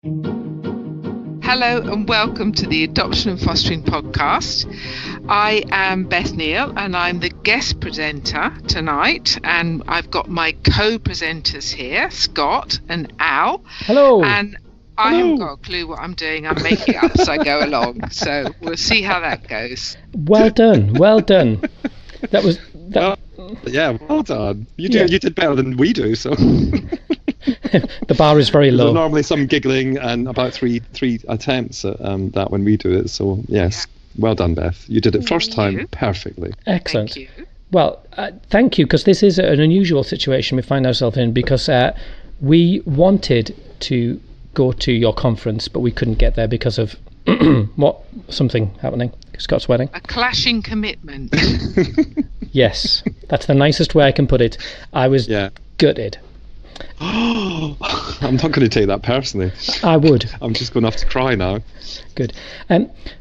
Hello and welcome to the Adoption and Fostering Podcast. I am Beth Neil and I'm the guest presenter tonight, and I've got my co-presenters here, Scott and Al. Hello. And I haven't got a clue what I'm doing. I'm making it up as I go along, so we'll see how that goes. Well done. Well done. That was... Well done. You did better than we do, so... The bar is very low. There's normally some giggling and about three attempts at that when we do it. So yes, well done, Beth. You did it first time perfectly. Excellent. Thank you. Well, thank you, because this is an unusual situation we find ourselves in, because we wanted to go to your conference, but we couldn't get there because of something happening. Scott's wedding. A clashing commitment. Yes, that's the nicest way I can put it. I was gutted. I'm not going to take that personally. I would. I'm just going to have to cry now. Good.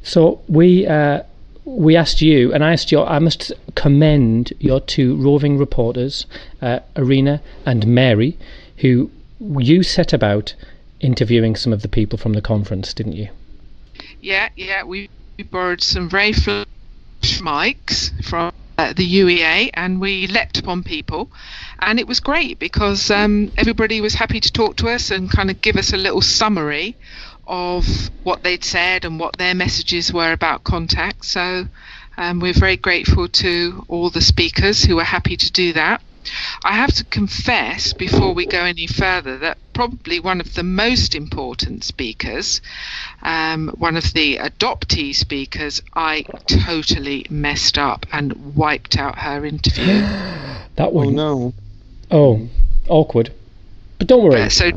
So we asked you, and I must commend your two roving reporters, Irina and Mary, who you set about interviewing some of the people from the conference, didn't you? Yeah. We borrowed some very flash mics from the UEA, and we leapt upon people, and it was great because everybody was happy to talk to us and kind of give us a little summary of what they'd said and what their messages were about contact. So we're very grateful to all the speakers who were happy to do that. I have to confess, before we go any further, that probably one of the most important speakers, one of the adoptee speakers, I totally messed up and wiped out her interview. That one. Oh no. Oh, awkward. But don't worry. So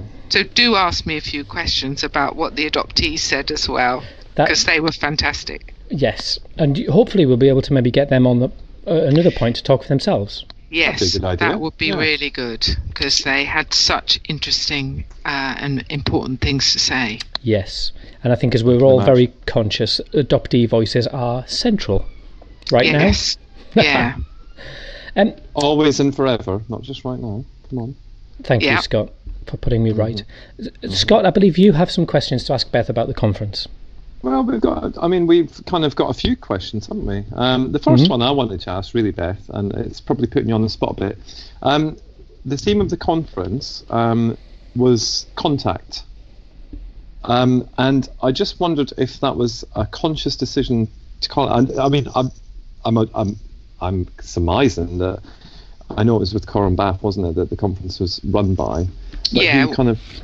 do ask me a few questions about what the adoptees said as well, because they were fantastic. Yes, and hopefully we'll be able to maybe get them on another point to talk for themselves. Yes, that would be really good, because they had such interesting and important things to say. Yes, and I think as we're all very conscious, adoptee voices are central now. Yes, yeah. Always and forever, not just right now. Come on. Thank you, Scott, for putting me right. Scott, I believe you have some questions to ask Beth about the conference. Well, we've kind of got a few questions, haven't we? The first one I wanted to ask, really, Beth, and it's probably putting you on the spot a bit. The theme of the conference was contact, and I just wondered if that was a conscious decision to call it. I mean, I'm surmising that I know it was with CoramBAAF, wasn't it, that the conference was run by. But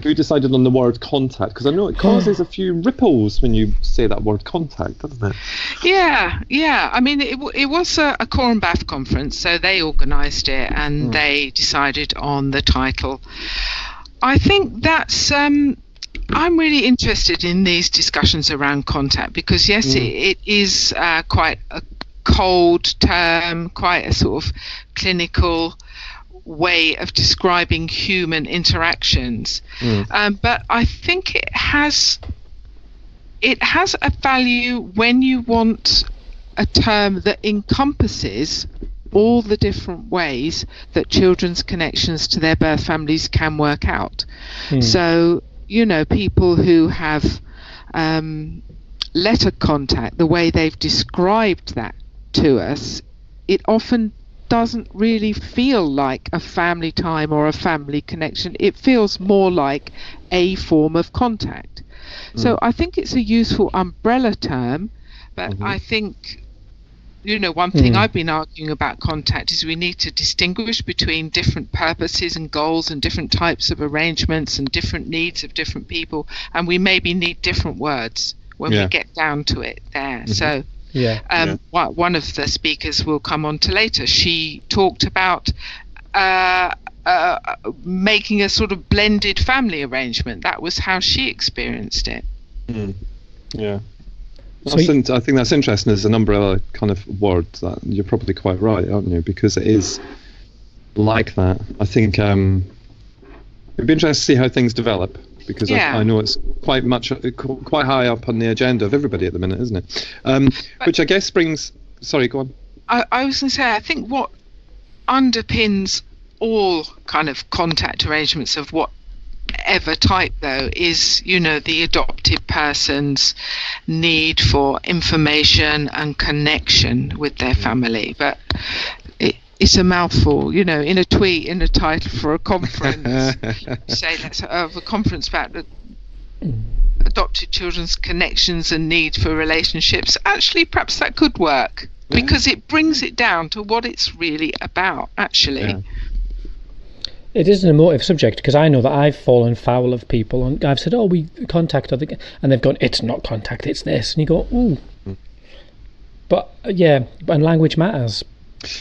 who decided on the word contact? Because I know it causes a few ripples when you say that word contact, doesn't it? Yeah. I mean, it was a CoramBAAF conference, so they organised it and they decided on the title. I think that's... I'm really interested in these discussions around contact because, yes, it is quite a cold term, quite a sort of clinical way of describing human interactions, but I think it has a value when you want a term that encompasses all the different ways that children's connections to their birth families can work out. So, people who have letter contact, the way they've described that to us, it often doesn't really feel like a family time or a family connection. It feels more like a form of contact. So I think it's a useful umbrella term, but I think, one thing I've been arguing about contact is we need to distinguish between different purposes and goals and different types of arrangements and different needs of different people, and we maybe need different words when we get down to it there. So one of the speakers we'll come on to later, she talked about making a sort of blended family arrangement. That was how she experienced it. Yeah. I think that's interesting as an umbrella kind of word. That you're probably quite right, aren't you? Because it is like that. I think it'd be interesting to see how things develop, because I know it's quite high up on the agenda of everybody at the minute, isn't it? Which I guess brings... Sorry, go on. I was going to say, I think what underpins all kind of contact arrangements of what ever type, though, is, the adopted person's need for information and connection with their family. But it's a mouthful, in a tweet, in a title for a conference. Say let's have a conference about the adopted children's connections and need for relationships. Actually, perhaps that could work, because it brings it down to what it's really about, actually. Yeah. It is an emotive subject, because I know that I've fallen foul of people, and I've said, we contact other, and they've gone, it's not contact, it's this, and you go, ooh. But and language matters.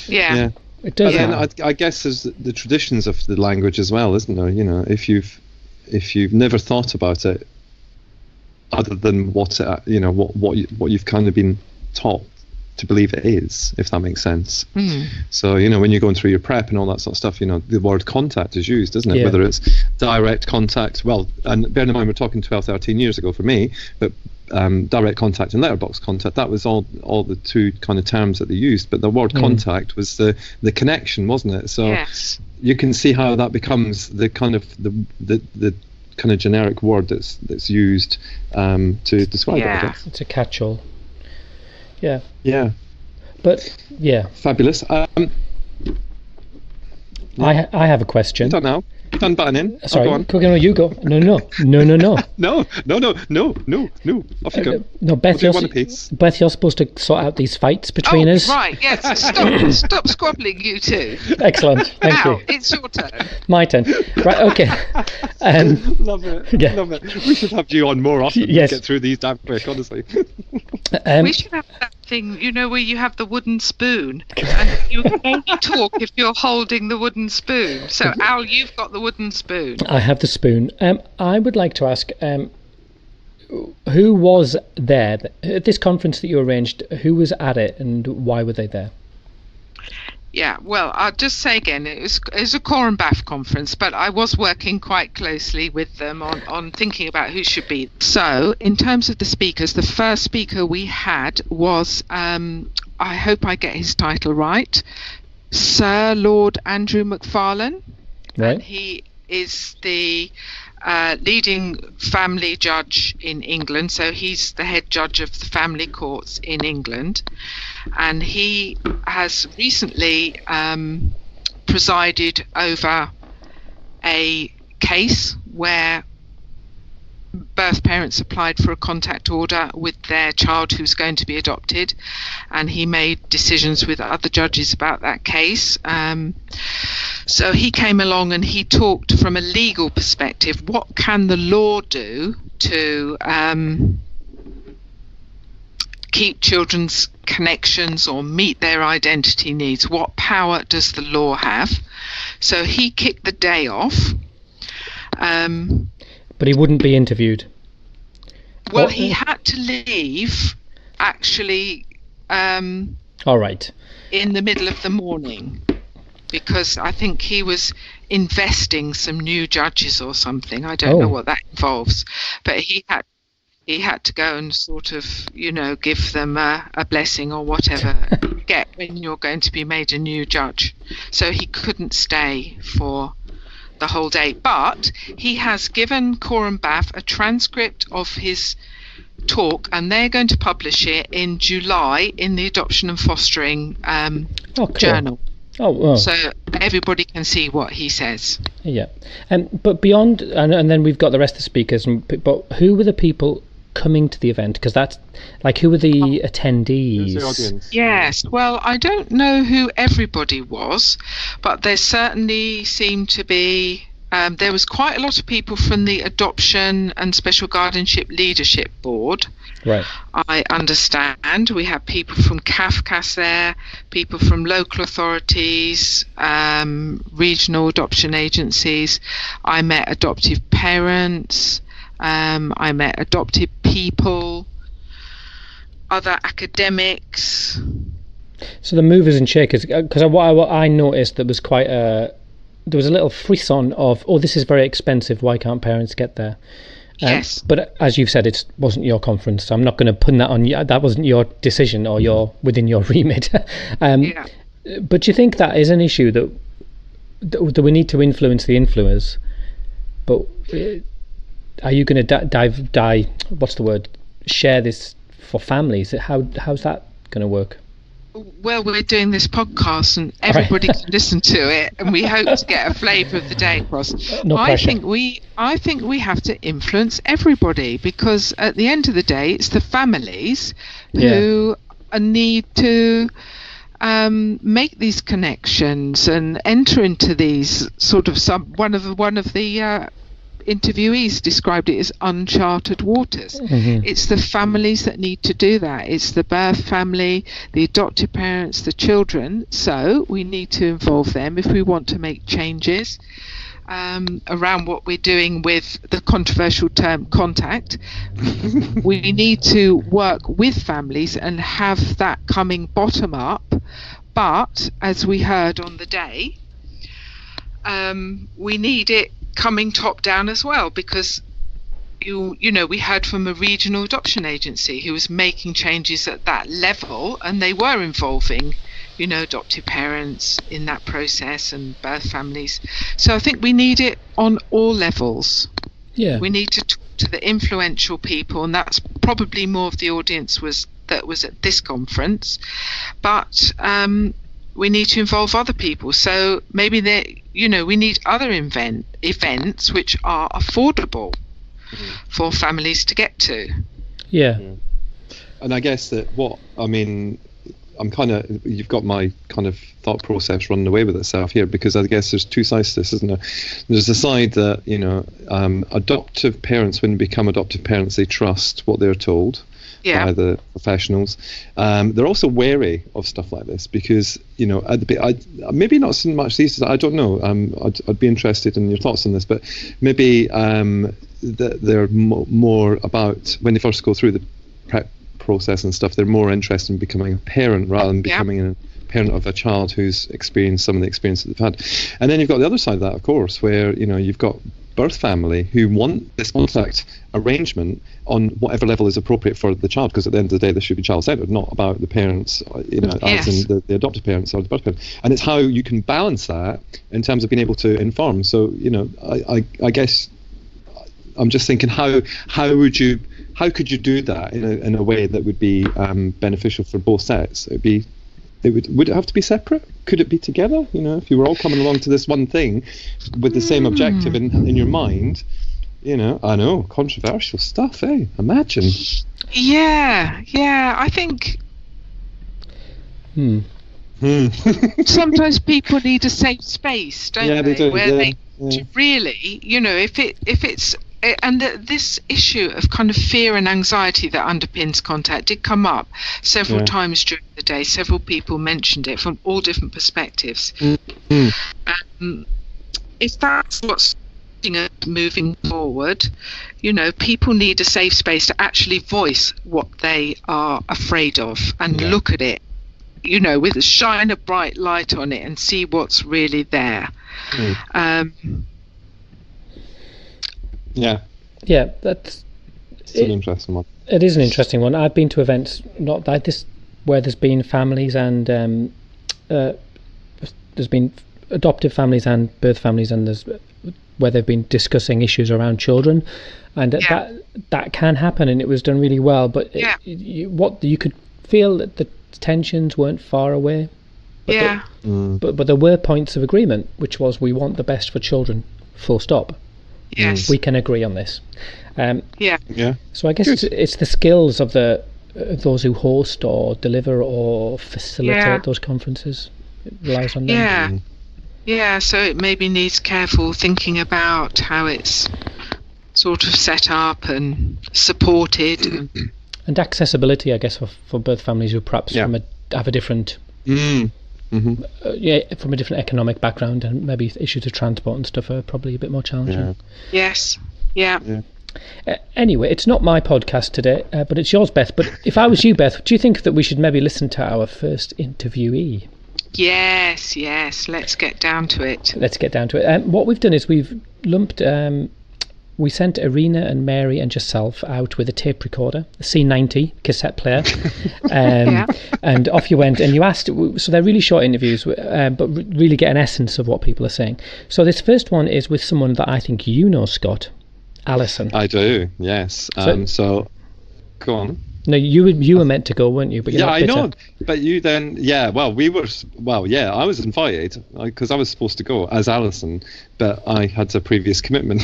Yeah. It does. But then I guess there's the traditions of the language as well, isn't there? If you've never thought about it, other than what you've kind of been taught to believe it is, if that makes sense. So when you're going through your prep and all that sort of stuff, the word contact is used, isn't it? Whether it's direct contact, and bear in mind we're talking 12-13 years ago for me, but direct contact and letterbox contact, that was all the two kind of terms that they used, but the word contact was the connection, wasn't it? So you can see how that becomes the kind of the kind of generic word that's used to describe it, I guess. It's a catch-all. Yeah. But Fabulous. I have a question. Done now. Done buttoning. Sorry. Go on. No, you go. No. No. Off you go. No, Beth, Beth, you're supposed to sort out these fights between us. Right. Yes. Stop squabbling, you two. Excellent. Thank you. It's your turn. My turn. Right. Okay. Love it. Love it. We should have you on more often. Yes. To get through these damn quick, honestly. We should have that thing, where you have the wooden spoon, and you can only talk if you're holding the wooden spoon. So, Al, you've got the wooden spoon. I have the spoon. I would like to ask, who was there at this conference that you arranged? Who was at it, and why were they there? Yeah, well, I'll just say again, it was a CoramBAAF conference, but I was working quite closely with them on thinking about who should be. So, in terms of the speakers, the first speaker we had was, I hope I get his title right, Sir Lord Andrew Macfarlane. Right. And he is the leading family judge in England, so he's the head judge of the family courts in England, and he has recently presided over a case where birth parents applied for a contact order with their child who's going to be adopted, and he made decisions with other judges about that case. So he came along and he talked from a legal perspective. What can the law do to keep children's connections or meet their identity needs? What power does the law have? So he kicked the day off. But he wouldn't be interviewed. Well, he had to leave, actually, all right, in the middle of the morning, because I think he was investing some new judges or something. I don't know what that involves, but he had to go and sort of, give them a blessing or whatever you get when you're going to be made a new judge. So he couldn't stay for the whole day, but he has given CoramBAAF a transcript of his talk, and they're going to publish it in July in the Adoption and Fostering journal. So everybody can see what he says. Yeah, but beyond, and then we've got the rest of the speakers. But who were the people coming to the event? Because that's like, who were the attendees? The audience. Yes, well, I don't know who everybody was, but there certainly seemed to be. There was quite a lot of people from the Adoption and Special Guardianship Leadership Board. Right. I understand. We had people from CAFCAS there, people from local authorities, regional adoption agencies. I met adoptive parents. I met adopted people, other academics. So the movers and shakers, because what I noticed, there was quite there was a little frisson of, this is very expensive, why can't parents get there? Yes. But as you've said, it wasn't your conference, so I'm not going to put that on you. That wasn't your decision or within your remit. But do you think that is an issue that we need to influence the influencers but are you going to share this for families? How's that going to work? Well, we're doing this podcast and everybody can listen to it, and we hope to get a flavour of the day across. No pressure. I think we have to influence everybody, because at the end of the day, it's the families who need to make these connections and enter into these sort of one of the interviewees described it as uncharted waters. It's the families that need to do that. It's the birth family, the adoptive parents, the children. So we need to involve them if we want to make changes around what we're doing with the controversial term contact. We need to work with families and have that coming bottom up. But as we heard on the day, we need it coming top down as well, because we heard from a regional adoption agency who was making changes at that level, and they were involving adoptive parents in that process and birth families. So I think we need it on all levels. We need to talk to the influential people, and that's probably more of the audience that was at this conference, but we need to involve other people. So maybe we need other events which are affordable for families to get to. And I guess that you've got my kind of thought process running away with itself here, because I guess there's two sides to this, isn't there? There's the side that adoptive parents, when they become adoptive parents, they trust what they're told by the professionals. They're also wary of stuff like this, because maybe not so much these days, I don't know. I'd be interested in your thoughts on this, but maybe they're more about when they first go through the prep process and stuff, they're more interested in becoming a parent rather than becoming a parent of a child who's experienced some of the experiences they've had. And then you've got the other side of that, of course, where you've got birth family who want this contact arrangement on whatever level is appropriate for the child, because at the end of the day, this should be child-centered, not about the parents, as in the adoptive parents or the birth parents. And it's how you can balance that in terms of being able to inform. So, I guess I'm just thinking, how could you do that in a way that would be beneficial for both sets? Would it have to be separate? Could it be together? If you were all coming along to this one thing with the same objective in your mind, I know, controversial stuff, eh? Imagine. I think sometimes people need a safe space, don't they? Do, where they really, if it's and this issue of kind of fear and anxiety that underpins contact did come up several times during the day. Several people mentioned it from all different perspectives. If that's what's moving forward, people need a safe space to actually voice what they are afraid of and look at it, with shine a bright light on it and see what's really there. That's an interesting one. It is an interesting one. I've been to events not like this where there's been families and there's been adoptive families and birth families, and there's where they've been discussing issues around children, and that can happen, and it was done really well. But you could feel that the tensions weren't far away. But there were points of agreement, which was we want the best for children. Full stop. Yes. We can agree on this. So I guess Good. it's the skills of those who host or deliver or facilitate those conferences. It relies on them. So it maybe needs careful thinking about how it's sort of set up and supported. And accessibility, I guess, for birth families who perhaps have a different from a different economic background, and maybe issues of transport and stuff are probably a bit more challenging. Anyway, it's not my podcast today, but it's yours, Beth. But if I was you, Beth, do you think that we should maybe listen to our first interviewee? Yes, let's get down to it. What we've done is we've lumped we sent Irina and Mary and yourself out with a tape recorder, a C90 cassette player, and off you went. And you asked, so they're really short interviews, but really get an essence of what people are saying. So this first one is with someone that I think you know, Scott, Alison. I do, yes. So go on. No, you were meant to go, weren't you? But I know. But you then, I was invited because I was supposed to go as Alison, but I had a previous commitment,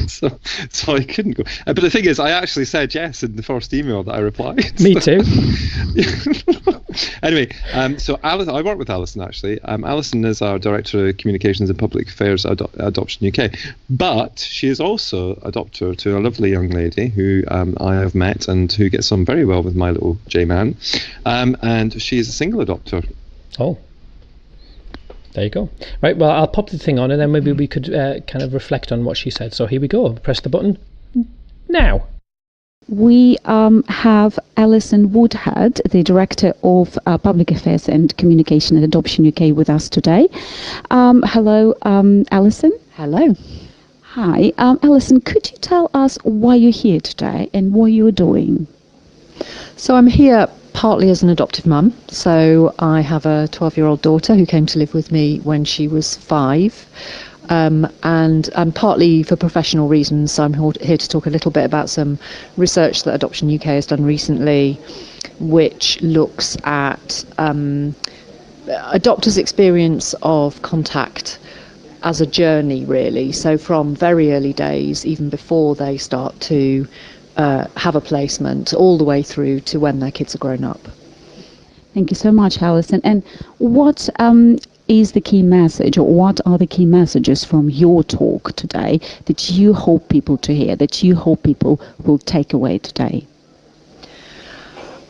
so I couldn't go. But the thing is, I actually said yes in the first email that I replied. Me too. Anyway, so Alison, I work with Alison actually. Alison is our Director of Communications and Public Affairs at Adoption UK, but she is also a adopter to a lovely young lady who I have met and who gets on very well with my little J-man, and she is a single adopter. Oh, there you go. Right, well, I'll pop the thing on and then maybe we could kind of reflect on what she said. So here we go. Press the button now. We have Alison Woodhead, the Director of Public Affairs and Communication at Adoption UK, with us today. Hello, Alison. Hello. Hi. Alison, could you tell us why you're here today and what you're doing? So I'm here partly as an adoptive mum. So I have a 12-year-old daughter who came to live with me when she was 5. And partly for professional reasons. So I'm here to talk a little bit about some research that Adoption UK has done recently, which looks at adopters' experience of contact as a journey, really. So from very early days, even before they start to have a placement, all the way through to when their kids are grown up. Thank you so much, Alison. And what is the key message, or what are the key messages from your talk today that you hope people to hear, that you hope people will take away today?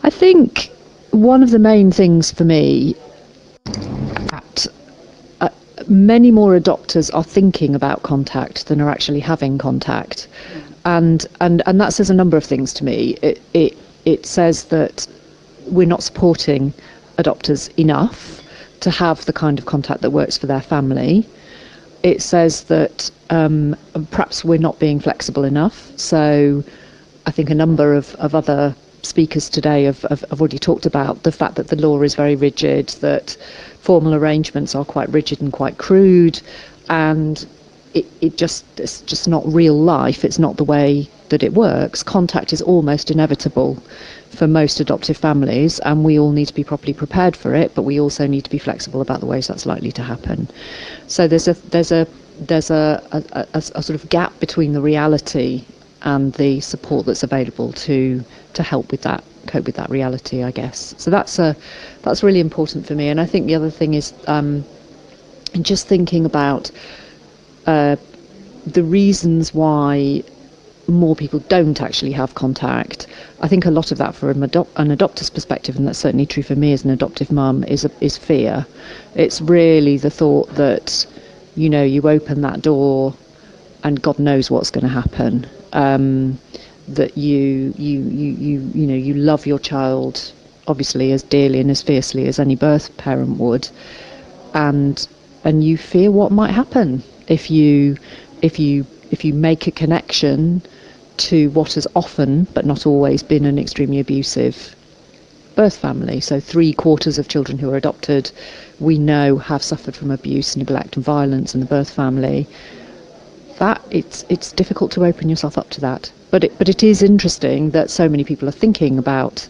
I think one of the main things for me that many more adopters are thinking about contact than are actually having contact, and that says a number of things to me. It says that we're not supporting adopters enough to have the kind of contact that works for their family. It says that perhaps we're not being flexible enough. So I think a number of other speakers today have already talked about the fact that the law is very rigid, that formal arrangements are quite rigid and quite crude, and it's just not real life. It's not the way that it works. Contact is almost inevitable for most adoptive families, and we all need to be properly prepared for it, but we also need to be flexible about the ways that's likely to happen. So there's a sort of gap between the reality and the support that's available to help with that, cope with that reality, I guess. So that's really important for me. And I think the other thing is just thinking about the reasons why more people don't actually have contact. I think a lot of that from an adopter's perspective, and that's certainly true for me as an adoptive mum, is fear. It's really the thought that, you open that door and God knows what's going to happen. That you love your child obviously as dearly and as fiercely as any birth parent would, and you fear what might happen if you make a connection to what has often but not always been an extremely abusive birth family. So 3/4 of children who are adopted, we know, have suffered from abuse, neglect and violence in the birth family. That it's difficult to open yourself up to that. But it is interesting that so many people are thinking about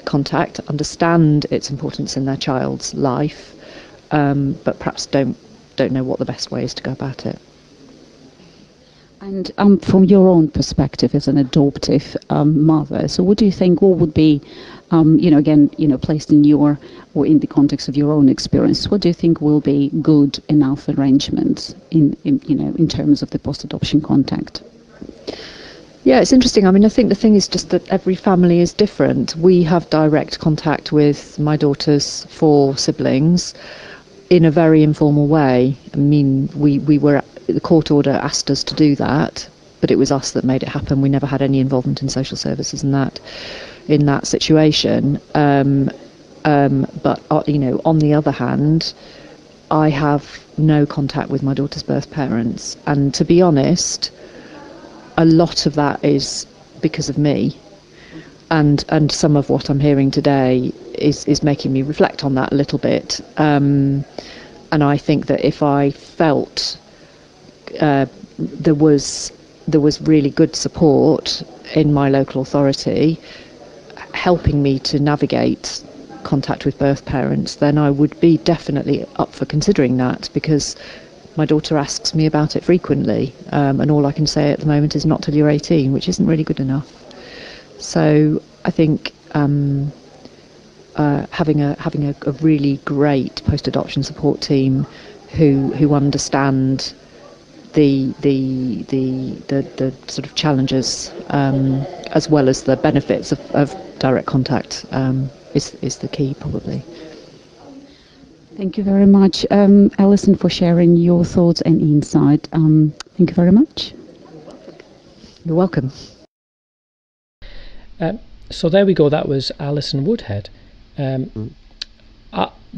contact, understand its importance in their child's life, but perhaps don't know what the best way is to go about it. And from your own perspective as an adoptive mother, so what do you think, what would be, placed in your, or in the context of your own experience, what do you think will be good enough arrangements in terms of the post-adoption contact? Yeah, it's interesting. I mean, I think the thing is just that every family is different. We have direct contact with my daughter's 4 siblings in a very informal way. I mean, we were, the court order asked us to do that, but it was us that made it happen. We never had any involvement in social services in that situation. But on the other hand, I have no contact with my daughter's birth parents, and to be honest, a lot of that is because of me, and some of what I'm hearing today is making me reflect on that a little bit. And I think that if I felt there was really good support in my local authority helping me to navigate contact with birth parents, then I would be definitely up for considering that, because my daughter asks me about it frequently, and all I can say at the moment is not till you're 18, which isn't really good enough. So I think having a really great post-adoption support team who understand the sort of challenges as well as the benefits of direct contact is the key, probably. Thank you very much, Alison, for sharing your thoughts and insight. Thank you very much. You're welcome. So there we go. That was Alison Woodhead. There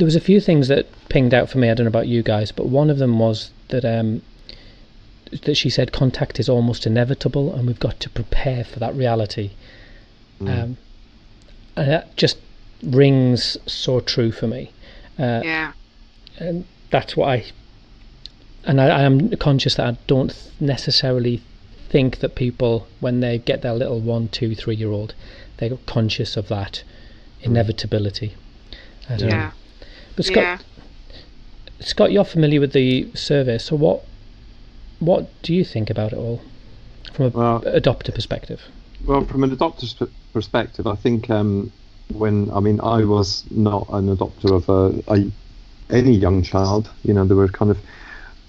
was a few things that pinged out for me. I don't know about you guys, but one of them was that she said contact is almost inevitable, and we've got to prepare for that reality. And that just rings so true for me. And that's what I am conscious that I don't necessarily think that people, when they get their little 1, 2, 3-year-old, they're conscious of that inevitability. I don't know. But Scott, you're familiar with the survey, so what do you think about it all from an adopter perspective? Well, from an adopter's perspective, I think I was not an adopter of any young child. They were kind of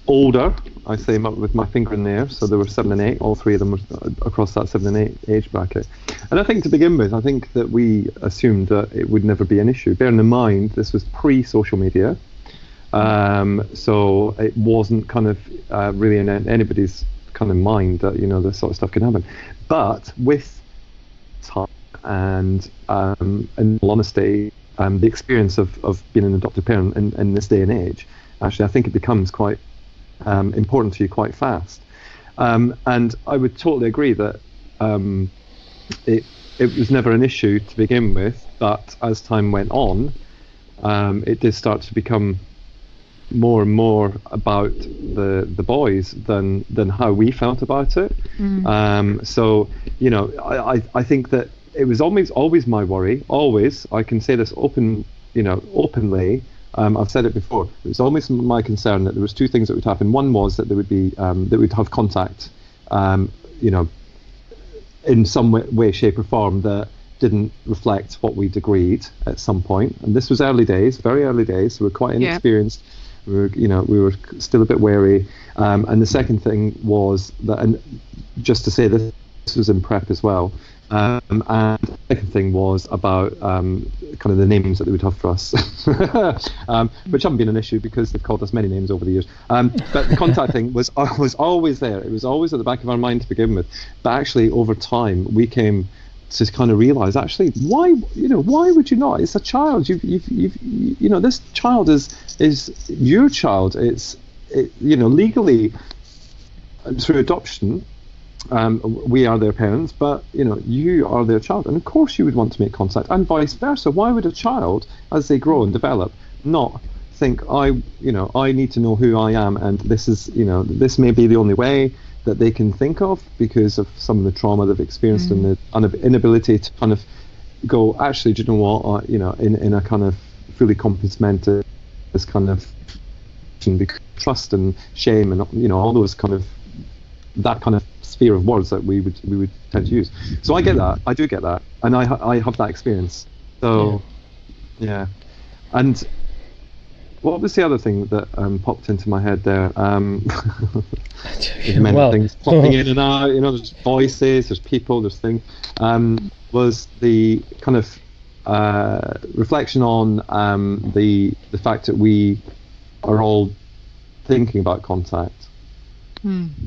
older. I say with my finger in there, so there were 7 and 8. All three of them were across that 7 and 8 age bracket. And I think to begin with, I think that we assumed that it would never be an issue. Bearing in mind, this was pre-social media, so it wasn't kind of really in anybody's kind of mind that this sort of stuff can happen. But with time and in all honesty, the experience of being an adoptive parent in this day and age, actually, I think it becomes quite important to you quite fast. And I would totally agree that it was never an issue to begin with, but as time went on, it did start to become more and more about the boys than how we felt about it. So I think that it was always my worry. Always, I can say this openly. I've said it before. It was always my concern that there was 2 things that would happen. One was that there would be that we'd have contact, in some way, shape, or form that didn't reflect what we'd agreed at some point. And this was early days, very early days. So we're quite inexperienced. We were still a bit wary. And the second thing was that, and just to say this was in prep as well. And the second thing was about kind of the names that they would have for us, which haven't been an issue because they've called us many names over the years. But the contact thing was always there. It was always at the back of our mind to begin with. But actually, over time, we came to kind of realise, actually, why would you not? It's a child. This child is your child. It's legally through adoption. We are their parents, but you are their child, and of course you would want to make contact, and vice versa. Why would a child, as they grow and develop, not think I need to know who I am, and this is this may be the only way that they can think of because of some of the trauma they've experienced and the inability to kind of go, actually, do you know what, in a kind of fully compartmented this kind of trust and shame and all those kind of that kind of sphere of words that we would tend to use. So I get that. I do get that, and I have that experience. So yeah. And what was the other thing that popped into my head there? There's many things popping in and out. There's voices, there's people, there's things. Was the kind of reflection on the fact that we are all thinking about contact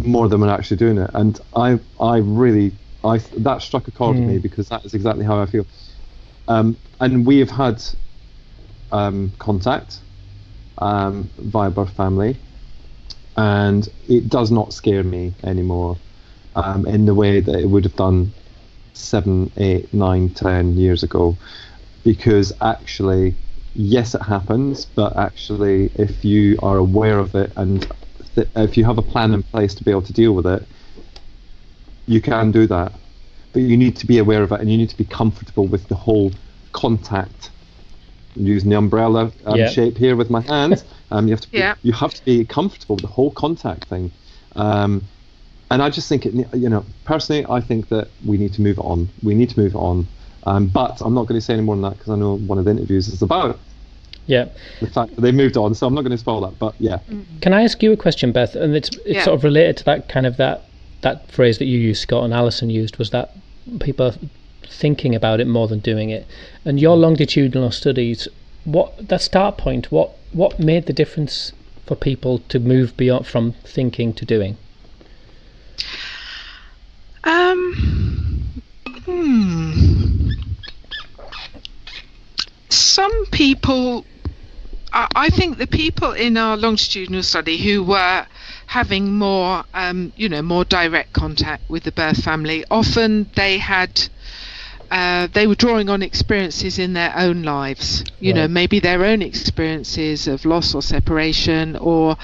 more than we're actually doing it, and I really that struck a chord with me because that is exactly how I feel. And we have had contact via birth family, and it does not scare me anymore. in the way that it would have done 7, 8, 9, 10 years ago, because actually, yes, it happens, but actually, if you are aware of it and if you have a plan in place to be able to deal with it, you can do that. But you need to be aware of it, and you need to be comfortable with the whole contact. I'm using the umbrella shape here with my hands. You have to be comfortable with the whole contact thing. And I just think personally, I think that we need to move on. We need to move on. But I'm not going to say any more than that, because I know one of the interviews is about the fact that they moved on. So I'm not going to spoil that. But yeah. Can I ask you a question, Beth? And it's sort of related to that kind of that phrase that you used, Scott, and Alison used, was that people are thinking about it more than doing it. And your longitudinal studies, that start point, what made the difference for people to move beyond from thinking to doing? Some people, I think the people in our longitudinal study who were having more, more direct contact with the birth family, often they were drawing on experiences in their own lives, maybe their own experiences of loss or separation, or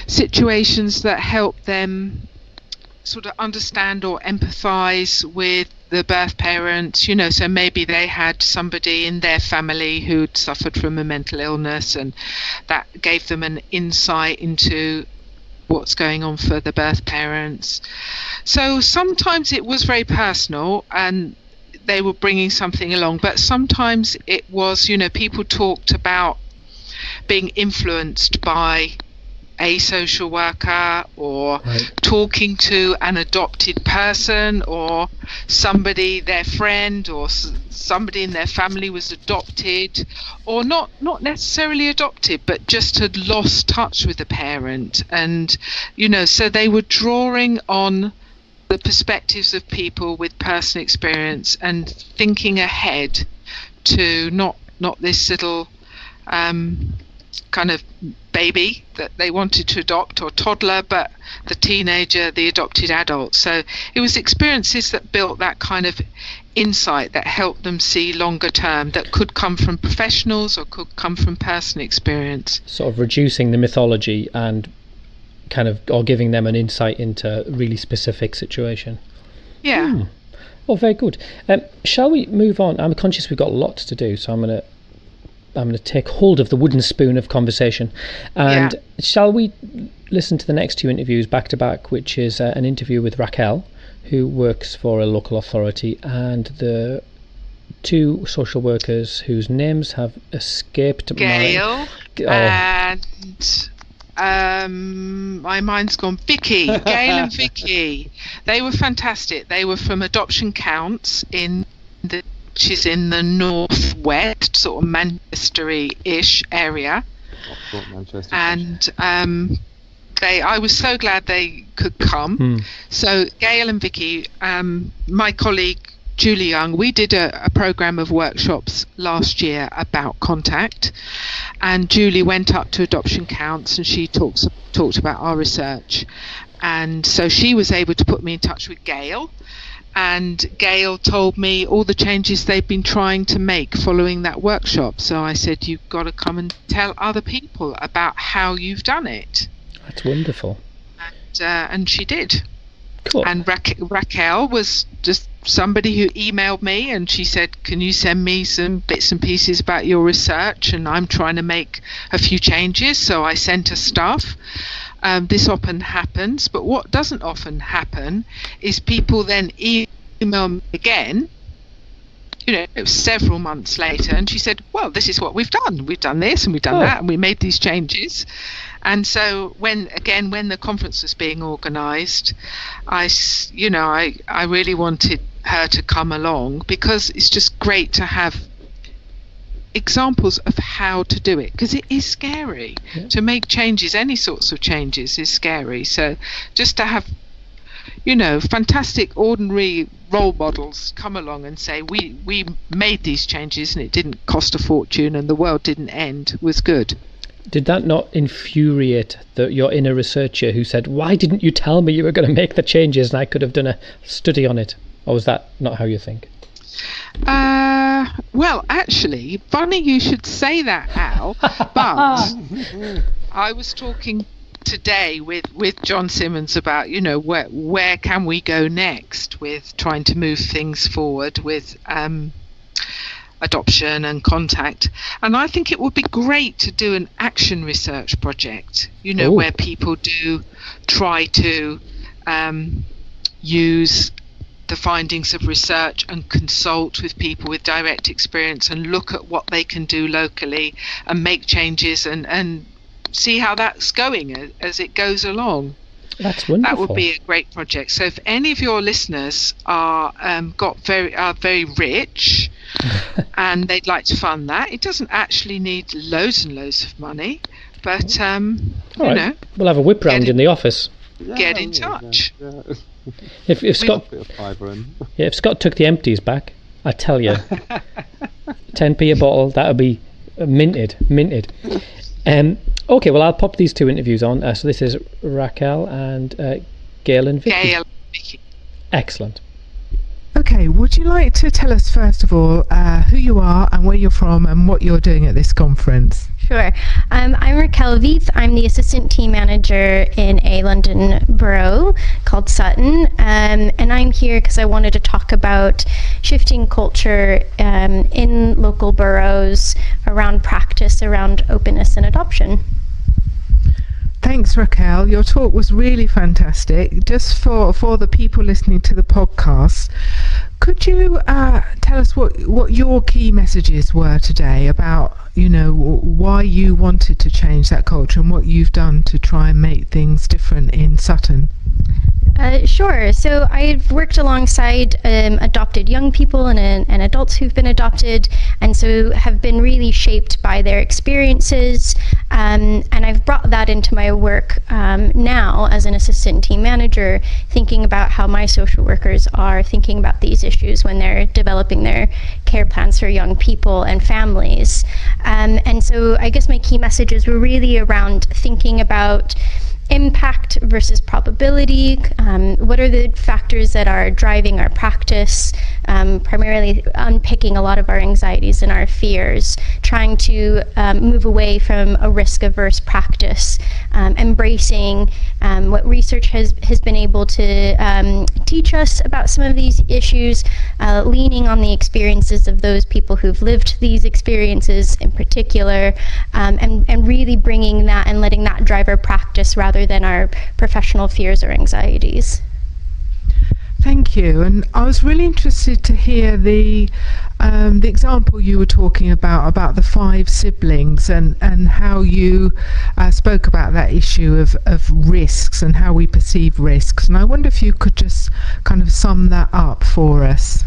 situations that help them sort of understand or empathize with the birth parents, so maybe they had somebody in their family who'd suffered from a mental illness, and that gave them an insight into what's going on for the birth parents. So sometimes it was very personal and they were bringing something along, but sometimes it was, people talked about being influenced by a social worker, or talking to an adopted person, or somebody, their friend, or somebody in their family was adopted, or not necessarily adopted, but just had lost touch with the parent. And so they were drawing on the perspectives of people with personal experience and thinking ahead to not this little kind of baby that they wanted to adopt, or toddler, but the teenager, the adopted adult. So it was experiences that built that kind of insight that helped them see longer term, that could come from professionals or could come from personal experience. Sort of reducing the mythology and or giving them an insight into a really specific situation. Yeah. Oh, very good. Shall we move on? I'm conscious we've got lots to do, so I'm going to take hold of the wooden spoon of conversation. And shall we listen to the next two interviews back to back, which is an interview with Raquel, who works for a local authority, and the two social workers whose names have escaped Gail and my mind's gone. Vicky. Gail and Vicky. They were fantastic. They were from Adoption Counts which is in the northwest, sort of Manchester-ish area. And I was so glad they could come. So Gail and Vicky, my colleague Julie Young, we did a program of workshops last year about contact, and Julie went up to Adoption Counts and she talked about our research, and so she was able to put me in touch with Gail. And Gail told me all the changes they've been trying to make following that workshop. So I said, you've got to come and tell other people about how you've done it. That's wonderful. And she did. Cool. And Raquel was just somebody who emailed me, and she said, can you send me some bits and pieces about your research? And I'm trying to make a few changes. So I sent her stuff. This often happens, but what doesn't often happen is people then email me again, several months later, and she said, well, this is what we've done. We've done this and we've done that, and we made these changes. And so when the conference was being organised, I really wanted her to come along, because it's just great to have examples of how to do it, because it is scary to make changes. Any sorts of changes is scary. So just to have fantastic ordinary role models come along and say we made these changes and it didn't cost a fortune and the world didn't end was good. did that not infuriate your inner researcher who said, why didn't you tell me you were going to make the changes and I could have done a study on it? Or was that not how you think? Well, actually, funny you should say that, Al, but I was talking today with John Simmons about, where can we go next with trying to move things forward with adoption and contact. And I think it would be great to do an action research project, where people do try to use the findings of research and consult with people with direct experience and look at what they can do locally and make changes and see how that's going as it goes along. That's wonderful. That would be a great project. So if any of your listeners are very rich and they'd like to fund that, it doesn't actually need loads and loads of money, but we'll have a whip round in the office. Get in touch. Yeah. If Scott, if Scott took the empties back, I tell you, 10p a bottle, that would be minted. Okay, well, I'll pop these two interviews on. So this is Raquel and Gail and Vicky. Excellent. Okay, would you like to tell us first of all who you are and where you're from and what you're doing at this conference? Sure. I'm Raquel Vieth. I'm the assistant team manager in a London borough called Sutton, and I'm here because I wanted to talk about shifting culture in local boroughs around practice around openness and adoption. Thanks, Raquel. Your talk was really fantastic. Just for the people listening to the podcast, could you tell us what your key messages were today about, why you wanted to change that culture and what you've done to try and make things different in Sutton? Sure. So I've worked alongside adopted young people and adults who've been adopted, and so have been really shaped by their experiences. And I've brought that into my work now as an assistant team manager, thinking about how my social workers are thinking about these issues when they're developing their care plans for young people and families. And so I guess my key messages were really around thinking about impact versus probability. What are the factors that are driving our practice? Primarily unpicking a lot of our anxieties and our fears, trying to move away from a risk-averse practice, embracing what research has been able to teach us about some of these issues, leaning on the experiences of those people who've lived these experiences in particular, and really bringing that and letting that drive our practice rather than our professional fears or anxieties. Thank you. And I was really interested to hear the example you were talking about the 5 siblings and how you spoke about that issue of risks and how we perceive risks. And I wonder if you could just kind of sum that up for us.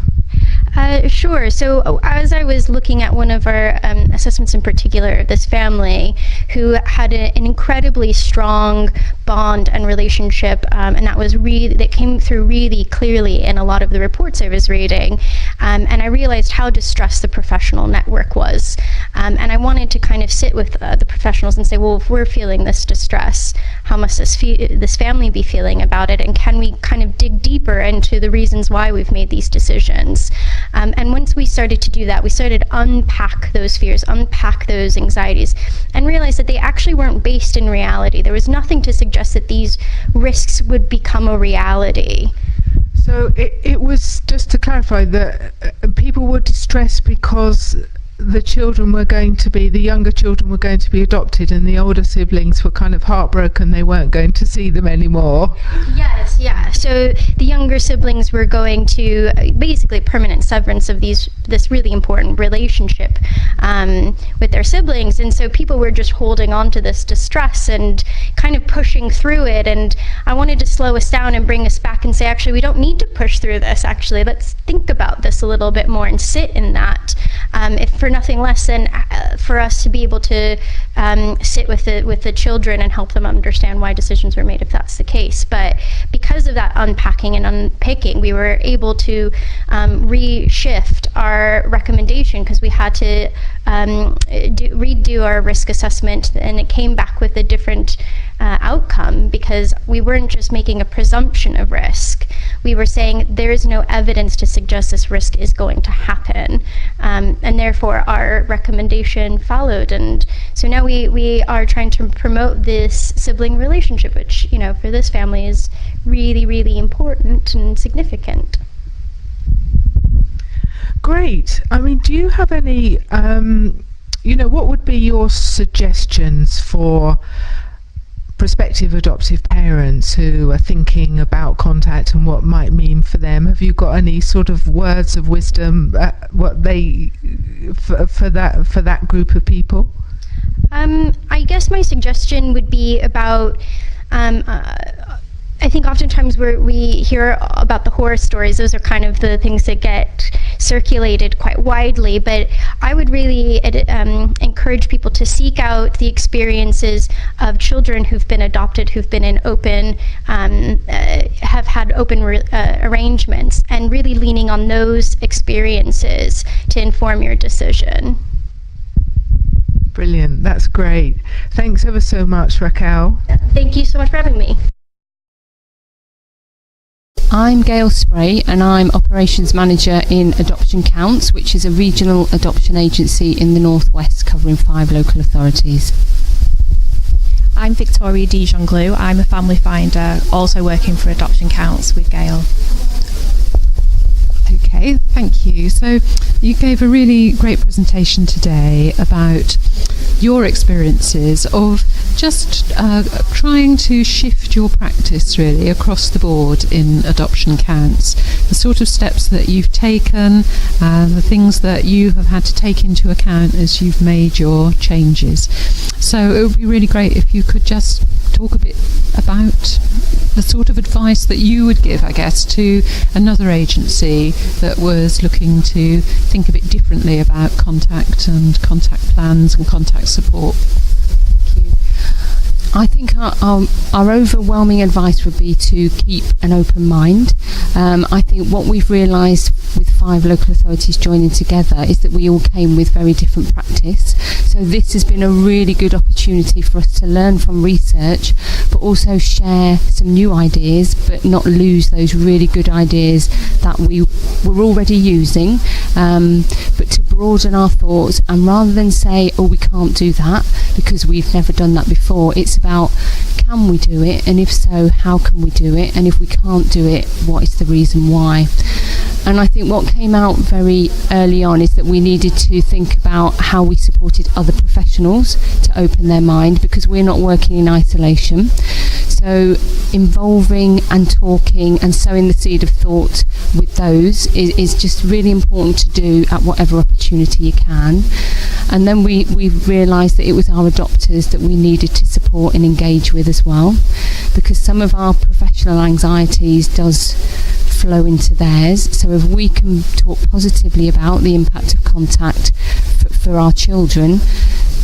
Sure. So as I was looking at one of our assessments in particular of this family who had an incredibly strong bond and relationship, and that came through really clearly in a lot of the reports I was reading, and I realized how distressed the professional network was. And I wanted to kind of sit with the professionals and say, well, if we're feeling this distress, how must this family be feeling about it? And can we kind of dig deeper into the reasons why we've made these decisions? And once we started to do that, we started to unpack those fears, unpack those anxieties, and realized that they actually weren't based in reality. There was nothing to suggest that these risks would become a reality. So it was, just to clarify, that people were distressed because the younger children were going to be adopted, and the older siblings were kind of heartbroken they weren't going to see them anymore. Yes, yeah. So the younger siblings were going to basically permanent severance of this really important relationship with their siblings, and so people were just holding on to this distress and kind of pushing through it. And I wanted to slow us down and bring us back and say, actually, we don't need to push through this. Actually, let's think about this a little bit more and sit in that. If for nothing less than for us to be able to sit with the children and help them understand why decisions were made, if that's the case. But because of that unpacking and unpicking, we were able to reshift our recommendation, because we had to redo our risk assessment, and it came back with a different outcome, because we weren't just making a presumption of risk. We were saying there is no evidence to suggest this risk is going to happen, and therefore our recommendation followed. And so now we are trying to promote this sibling relationship, which, you know, for this family is really, really important and significant. Great. I mean, do you have any, what would be your suggestions for prospective adoptive parents who are thinking about contact and what might mean for them? Have you got any sort of words of wisdom for that group of people? I guess my suggestion would be about I think oftentimes we hear about the horror stories. Those are kind of the things that get circulated quite widely, but I would really encourage people to seek out the experiences of children who've been adopted, who've been in open, have had open arrangements, and really leaning on those experiences to inform your decision. Brilliant, that's great. Thanks ever so much, Raquel. Thank you so much for having me. I'm Gail Spray, and I'm Operations Manager in Adoption Counts, which is a regional adoption agency in the Northwest covering 5 local authorities. I'm Victoria Dijonglou. I'm a family finder, also working for Adoption Counts with Gail. Okay, thank you. So you gave a really great presentation today about your experiences of just trying to shift your practice really across the board in Adoption Counts, the sort of steps that you've taken, the things that you have had to take into account as you've made your changes. So it would be really great if you could just talk a bit about the sort of advice that you would give, I guess, to another agency that was looking to think a bit differently about contact and contact plans and contact support. Thank you. I think our overwhelming advice would be to keep an open mind. I think what we've realised with 5 local authorities joining together is that we all came with very different practice. So this has been a really good opportunity for us to learn from research, but also share some new ideas, but not lose those really good ideas that we were already using, but to broaden our thoughts, and rather than say, oh, we can't do that because we've never done that before, it's about, can we do it, and if so, how can we do it, and if we can't do it, what is the reason why? And I think what came out very early on is that we needed to think about how we supported other professionals to open their mind, because we're not working in isolation. So involving and talking and sowing the seed of thought with those is just really important to do at whatever opportunity you can. And then we realised that it was our adopters that we needed to support and engage with as well, because some of our professional anxieties does flow into theirs. So if we can talk positively about the impact of contact for our children,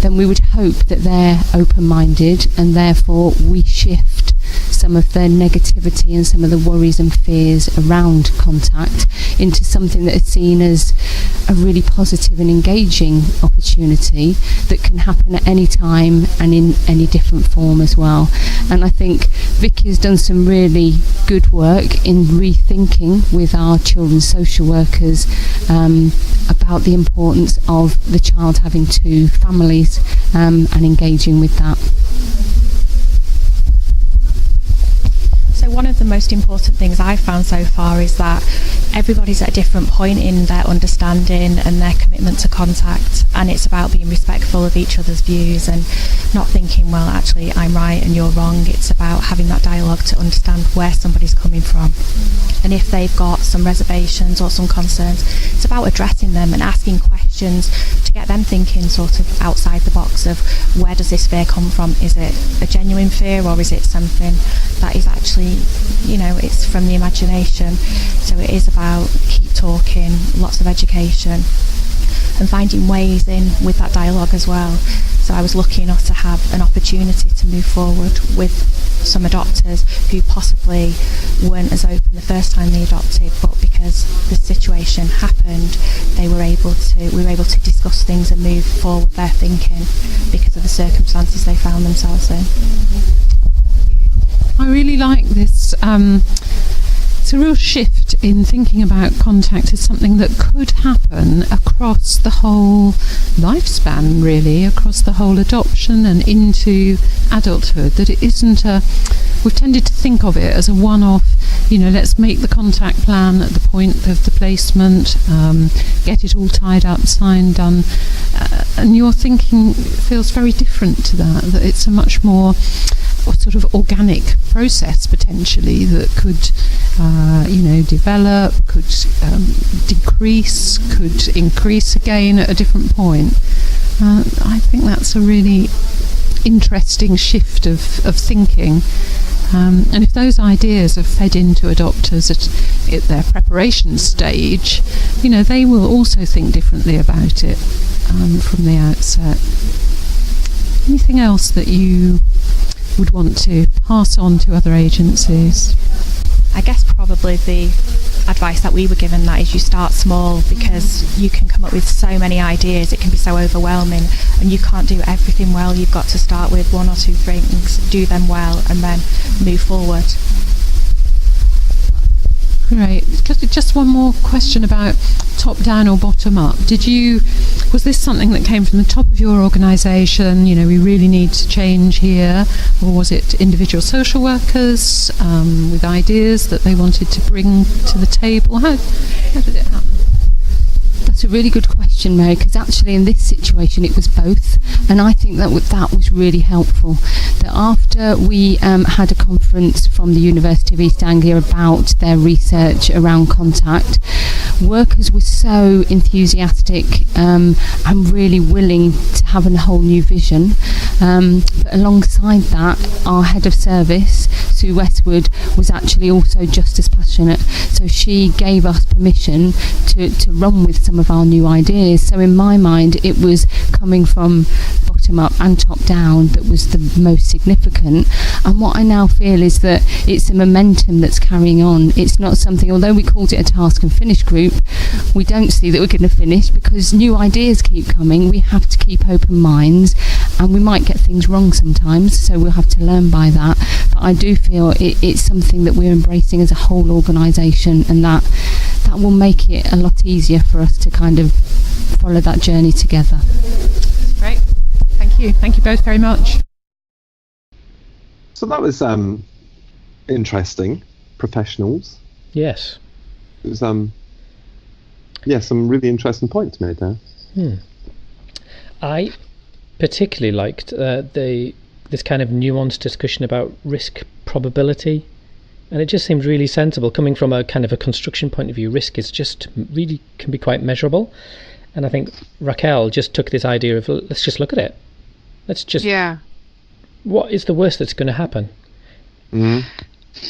then we would hope that they're open-minded, and therefore we shift some of the negativity and some of the worries and fears around contact into something that is seen as a really positive and engaging opportunity that can happen at any time and in any different form as well. And I think Vicky has done some really good work in rethinking with our children's social workers about the importance of the child having 2 families and engaging with that. So one of the most important things I've found so far is that everybody's at a different point in their understanding and their commitment to contact, and it's about being respectful of each other's views and not thinking, well, actually I'm right and you're wrong. It's about having that dialogue to understand where somebody's coming from, and if they've got some reservations or some concerns, it's about addressing them and asking questions to get them thinking sort of outside the box of, where does this fear come from? Is it a genuine fear, or is it something that is actually, it's from the imagination? So it is about keep talking, lots of education. and finding ways in with that dialogue as well. So I was lucky enough to have an opportunity to move forward with some adopters who possibly weren't as open the first time they adopted, but because the situation happened, we were able to discuss things and move forward their thinking because of the circumstances they found themselves in. I really like this. It's a real shift in thinking about contact as something that could happen across the whole lifespan, really, across the whole adoption and into adulthood, that it isn't we've tended to think of it as a one-off, let's make the contact plan at the point of the placement, get it all tied up, signed, done, and your thinking feels very different to that it's a much more sort of organic process potentially that could develop, could decrease, could increase again at a different point. I think that's a really interesting shift of thinking, and if those ideas are fed into adopters at their preparation stage, they will also think differently about it from the outset. Anything else that you would want to pass on to other agencies? I guess probably the advice that we were given, that is, you start small, because you can come up with so many ideas, it can be so overwhelming, and you can't do everything well. You've got to start with one or two things, do them well, and then move forward. Great. Just one more question about top down or bottom up. Was this something that came from the top of your organisation, we really need to change here, or was it individual social workers with ideas that they wanted to bring to the table? How did it happen? That's a really good question, Mary, because actually in this situation it was both, and I think that was really helpful. That after we had a conference from the University of East Anglia about their research around contact, workers were so enthusiastic and really willing to have a whole new vision. But alongside that, our head of service, Sue Westwood, was actually also just as passionate. So she gave us permission to run with some of our new ideas. So in my mind, it was coming from bottom up and top down that was the most significant. And what I now feel is that it's a momentum that's carrying on. It's not something, although we called it a task and finish group, we don't see that we're going to finish, because new ideas keep coming. We have to keep open minds, and we might get things wrong sometimes, so we'll have to learn by that. But I do feel it's something that we're embracing as a whole organisation, and that will make it a lot easier for us to kind of follow that journey together. Great. Thank you. Thank you both very much. So that was interesting. Professionals. Yes. It was some really interesting points made there. I particularly liked this kind of nuanced discussion about risk probability, and it just seemed really sensible coming from a kind of a construction point of view. Risk is just really can be quite measurable, and I think Raquel just took this idea of, let's just look at it. Let's just what is the worst that's going to happen? Mm-hmm.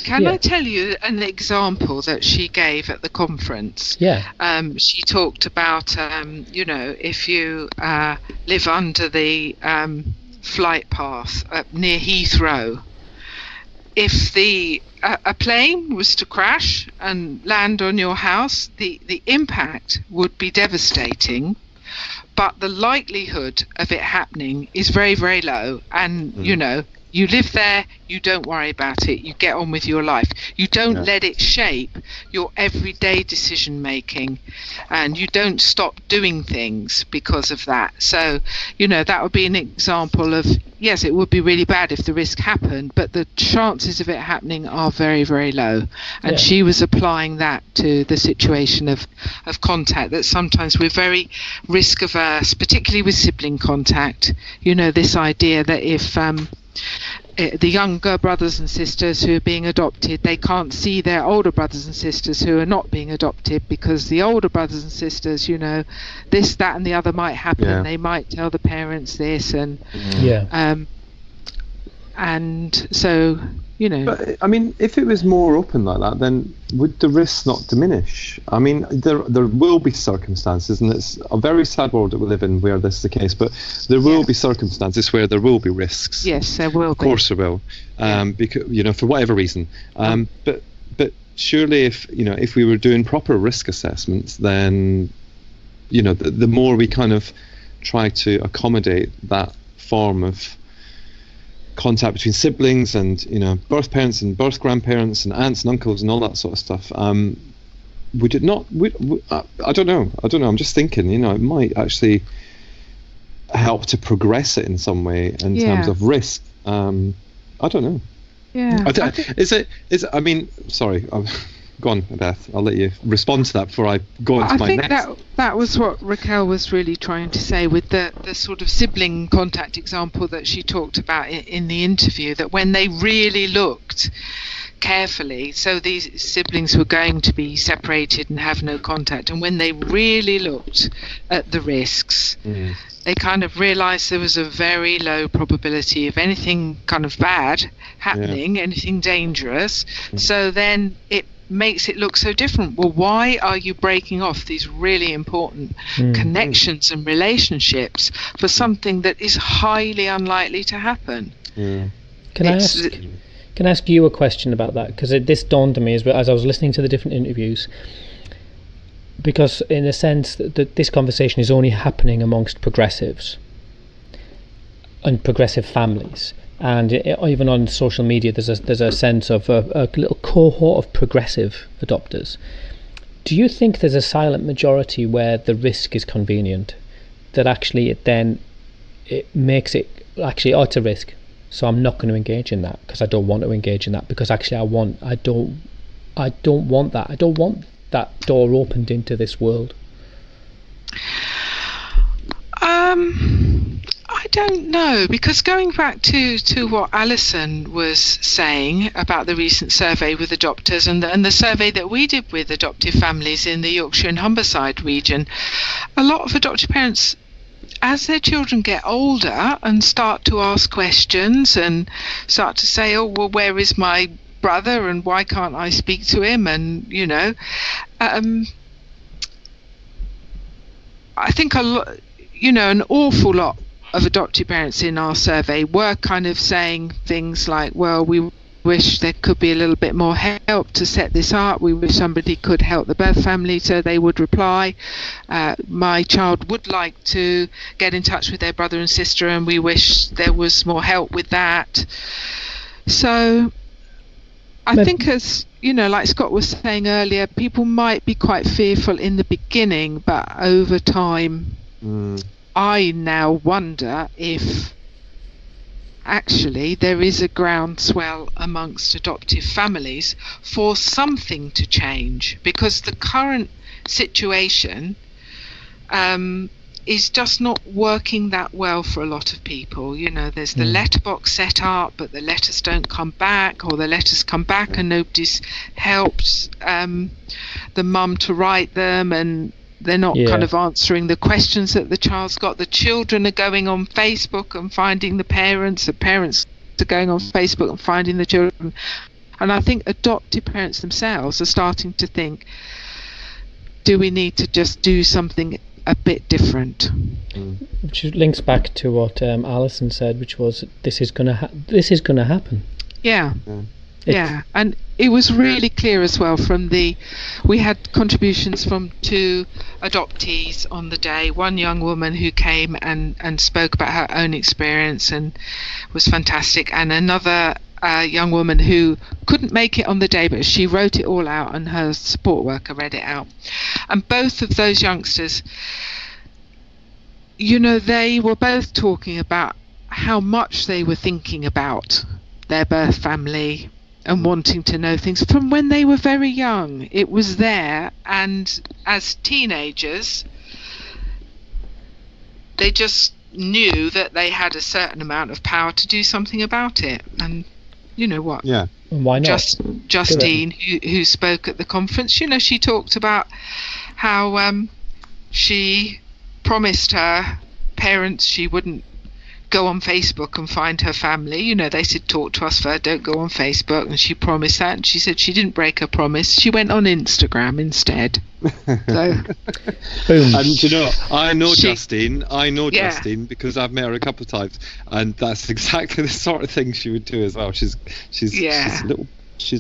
Can I tell you an example that she gave at the conference? Yeah. She talked about, if you live under the flight path near Heathrow, if a plane was to crash and land on your house, the impact would be devastating, but the likelihood of it happening is very, very low. And, you live there, you don't worry about it, you get on with your life. You don't let it shape your everyday decision making, and you don't stop doing things because of that. So, that would be an example of, yes, it would be really bad if the risk happened, but the chances of it happening are very, very low. And she was applying that to the situation of contact, that sometimes we're very risk averse, particularly with sibling contact. This idea that if the younger brothers and sisters who are being adopted, they can't see their older brothers and sisters who are not being adopted, because the older brothers and sisters, this, that and the other might happen. They might tell the parents this, and and so you know. But I mean, if it was more open like that, then would the risks not diminish? I mean, there will be circumstances, and it's a very sad world that we live in where this is the case. But there will be circumstances where there will be risks. Yes, there will. Of course, there will. Because for whatever reason. But surely, if we were doing proper risk assessments, then the more we kind of try to accommodate that form of contact between siblings and birth parents and birth grandparents and aunts and uncles and all that sort of stuff, would it not? I don't know. I'm just thinking, it might actually help to progress it in some way in terms of risk. I don't know. Yeah. I mean, sorry. Go on, Beth. I'll let you respond to that before I go on to my next. I think that was what Raquel was really trying to say with the sort of sibling contact example that she talked about in the interview, that when they really looked carefully, so these siblings were going to be separated and have no contact, and when they really looked at the risks, they kind of realized there was a very low probability of anything kind of bad happening, anything dangerous. So then it makes it look so different. Well, why are you breaking off these really important connections and relationships for something that is highly unlikely to happen? Can I ask you a question about that? Because this dawned on me as I was listening to the different interviews. Because in a sense, that this conversation is only happening amongst progressives and progressive families. And even on social media, there's a sense of a little cohort of progressive adopters. Do you think there's a silent majority where the risk is convenient, that actually it makes it actually, it's a risk, so I'm not going to engage in that because I don't want to engage in that, because actually I don't want that. I don't want that door opened into this world? I don't know, because going back to what Alison was saying about the recent survey with adopters and the survey that we did with adoptive families in the Yorkshire and Humberside region, a lot of adoptive parents, as their children get older and start to ask questions and start to say, oh, well, where is my brother and why can't I speak to him? And, I think an awful lot of adoptive parents in our survey were kind of saying things like, well, we wish there could be a little bit more help to set this up. We wish somebody could help the birth family. So they would reply, my child would like to get in touch with their brother and sister, and we wish there was more help with that. So I think, as like Scott was saying earlier, people might be quite fearful in the beginning, but over time, I now wonder if actually there is a groundswell amongst adoptive families for something to change, because the current situation is just not working that well for a lot of people. There's the letterbox set up, but the letters don't come back, or the letters come back and nobody's helped the mum to write them, and they're not kind of answering the questions that the child's got. The children are going on Facebook and finding the parents are going on Facebook and finding the children. And I think adoptive parents themselves are starting to think, do we need to just do something a bit different? Which links back to what Alison said, which was this is going to happen. Yeah, and it was really clear as well we had contributions from 2 adoptees on the day. One young woman who came and spoke about her own experience and was fantastic, and another young woman who couldn't make it on the day, but she wrote it all out and her support worker read it out. And both of those youngsters, they were both talking about how much they were thinking about their birth family and wanting to know things from when they were very young. It was there, and as teenagers they just knew that they had a certain amount of power to do something about it. And you know what? Yeah. Why not? Justine, who spoke at the conference, she talked about how she promised her parents she wouldn't go on Facebook and find her family. You know, they said, talk to us first, don't go on Facebook. And she promised that. And she said she didn't break her promise. She went on Instagram instead. So, boom. And you know, I know Justine because I've met her a couple of times, and that's exactly the sort of thing she would do as well. She's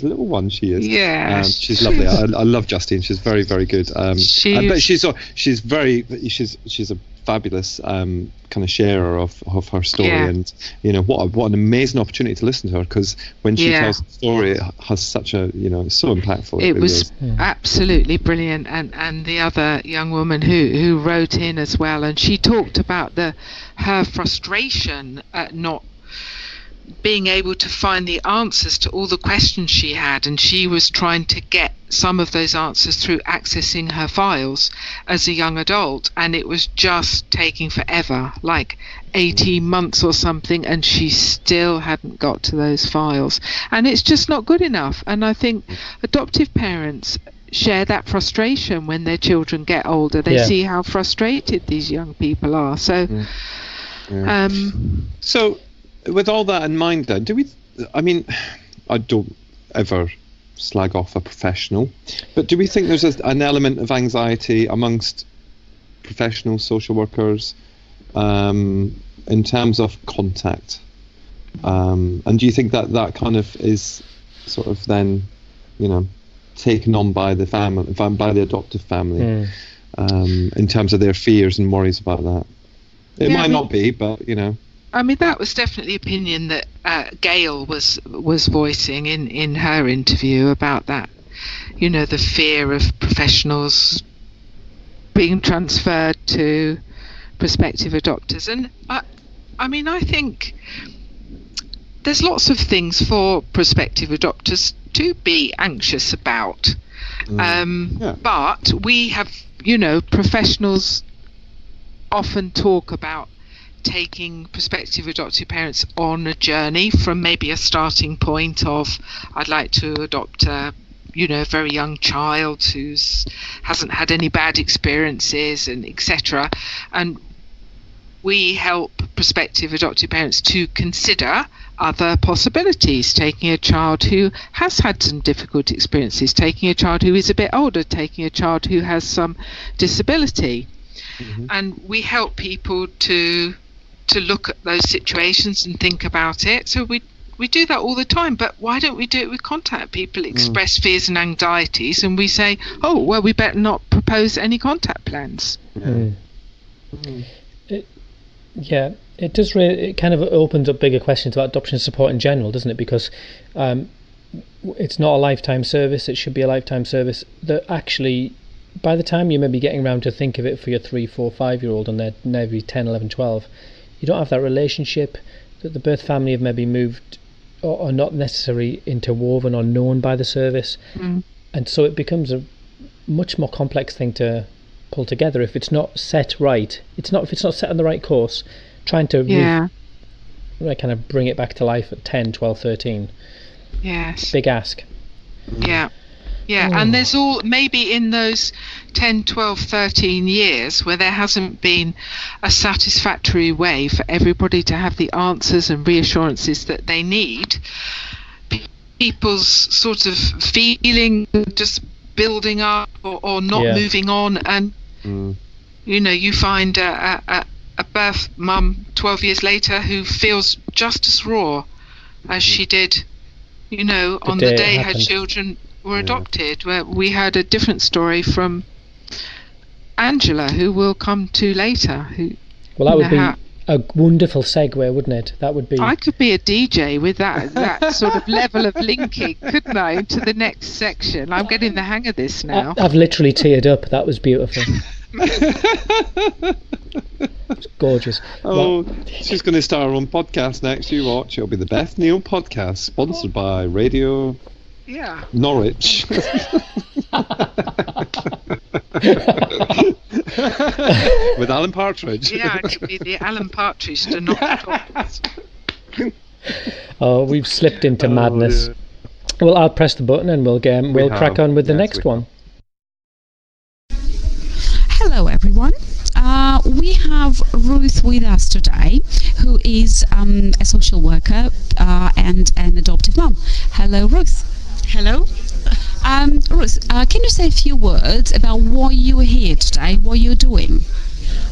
a little one. She is. Yeah. She's lovely. I love Justine. She's very, very good. But she's a fabulous kind of sharer of her story, and you know what an amazing opportunity to listen to her, because when she tells the story, it has such a, you know, it's so impactful. It was absolutely brilliant. And the other young woman who wrote in as well, and she talked about her frustration at not being able to find the answers to all the questions she had, and she was trying to get some of those answers through accessing her files as a young adult, and it was just taking forever, like 18 months or something, and she still hadn't got to those files, and it's just not good enough. And I think adoptive parents share that frustration when their children get older. They see how frustrated these young people are. So so with all that in mind, then, I don't ever slag off a professional, but do we think there's an element of anxiety amongst professional social workers in terms of contact? And do you think that kind of is sort of then, you know, taken on by the family, by the adoptive family, in terms of their fears and worries about that? It might not be, but, you know. I mean, that was definitely opinion that Gail was voicing in her interview about that. You know, the fear of professionals being transferred to prospective adopters. And I think there's lots of things for prospective adopters to be anxious about. But we have, you know, professionals often talk about taking prospective adoptive parents on a journey from maybe a starting point of, I'd like to adopt a very young child who hasn't had any bad experiences, and etc. And we help prospective adoptive parents to consider other possibilities, taking a child who has had some difficult experiences, taking a child who is a bit older, taking a child who has some disability. And we help people to look at those situations and think about it. So we do that all the time, but why don't we do it with contact? People express fears and anxieties, and we say, oh, well, we better not propose any contact plans. It does it kind of opens up bigger questions about adoption support in general, doesn't it? Because it's not a lifetime service. It should be a lifetime service that actually, by the time you may be getting around to think of it for your 3, 4, 5-year-old, and they're maybe 10, 11, 12, you don't have that relationship that the birth family have maybe moved or not necessarily interwoven or known by the service. And so it becomes a much more complex thing to pull together if it's not set right. If it's not set on the right course, trying to kind of bring it back to life at 10, 12, 13. Yes. Big ask. And there's all, maybe in those 10, 12, 13 years where there hasn't been a satisfactory way for everybody to have the answers and reassurances that they need, people's sort of feeling just building up or not moving on, and you know, you find a birth mum 12 years later who feels just as raw as she did, you know, on the day her children were adopted. Where we heard a different story from Angela, who we'll come to later. Well, that would be a wonderful segue, wouldn't it? That would be. I could be a DJ with that sort of level of linking, couldn't I, into the next section? I'm getting the hang of this now. I've literally teared up. That was beautiful. It's gorgeous. She's going to start her own podcast next. You watch. It'll be the Beth Neil podcast, sponsored by Radio Norwich. With Alan Partridge. Yeah, it could be the Alan Partridge to not. We've slipped into madness. Yeah. Well, I'll press the button and we'll crack on with the next one. Hello, everyone. We have Ruth with us today, who is a social worker and an adoptive mom. Hello, Ruth. Hello. Ruth, can you say a few words about why you are here today, what you're doing?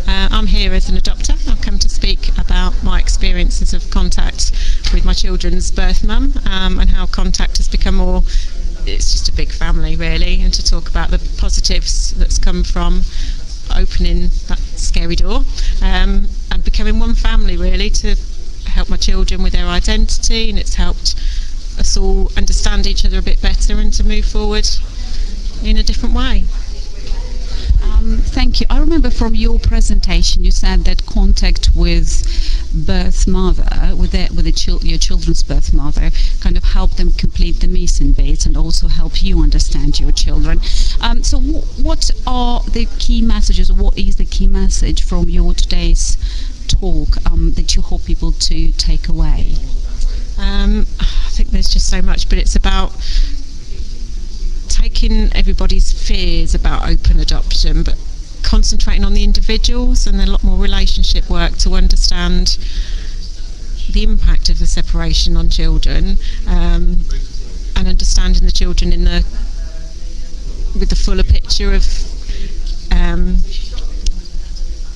I'm here as an adopter. I've come to speak about my experiences of contact with my children's birth mum, and how contact has become more, it's just a big family really, and to talk about the positives that's come from opening that scary door, and becoming one family really, to help my children with their identity, and it's helped us all understand each other a bit better and to move forward in a different way. Thank you. I remember from your presentation you said that contact with birth mother, with your children's birth mother, kind of helped them complete the missing bits and also help you understand your children. So what are the key messages, or what is the key message from your today's talk that you hope people to take away? I think there's just so much, but it's about taking everybody's fears about open adoption, but concentrating on the individuals, and a lot more relationship work to understand the impact of the separation on children, and understanding the children with the fuller picture of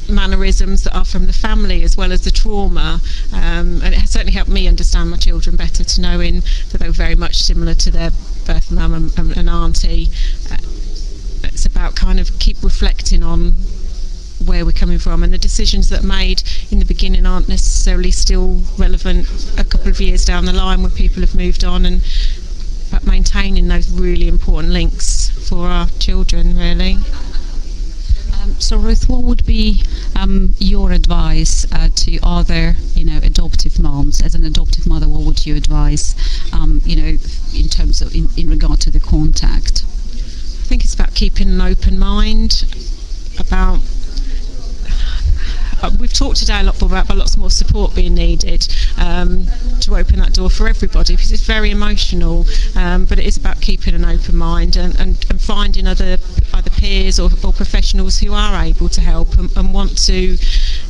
mannerisms that are from the family as well as the trauma, and it has certainly helped me understand my children better, to knowing that they were very much similar to their birth mum and auntie. It's about kind of keep reflecting on where we're coming from, and the decisions that are made in the beginning aren't necessarily still relevant a couple of years down the line when people have moved on, and but maintaining those really important links for our children really. So Ruth, what would be your advice to other, adoptive moms? As an adoptive mother, what would you advise, in terms of in regard to the contact? I think it's about keeping an open mind. About we've talked today a lot more about lots more support being needed to open that door for everybody, because it's very emotional. But it is about keeping an open mind and finding either peers or professionals who are able to help and want to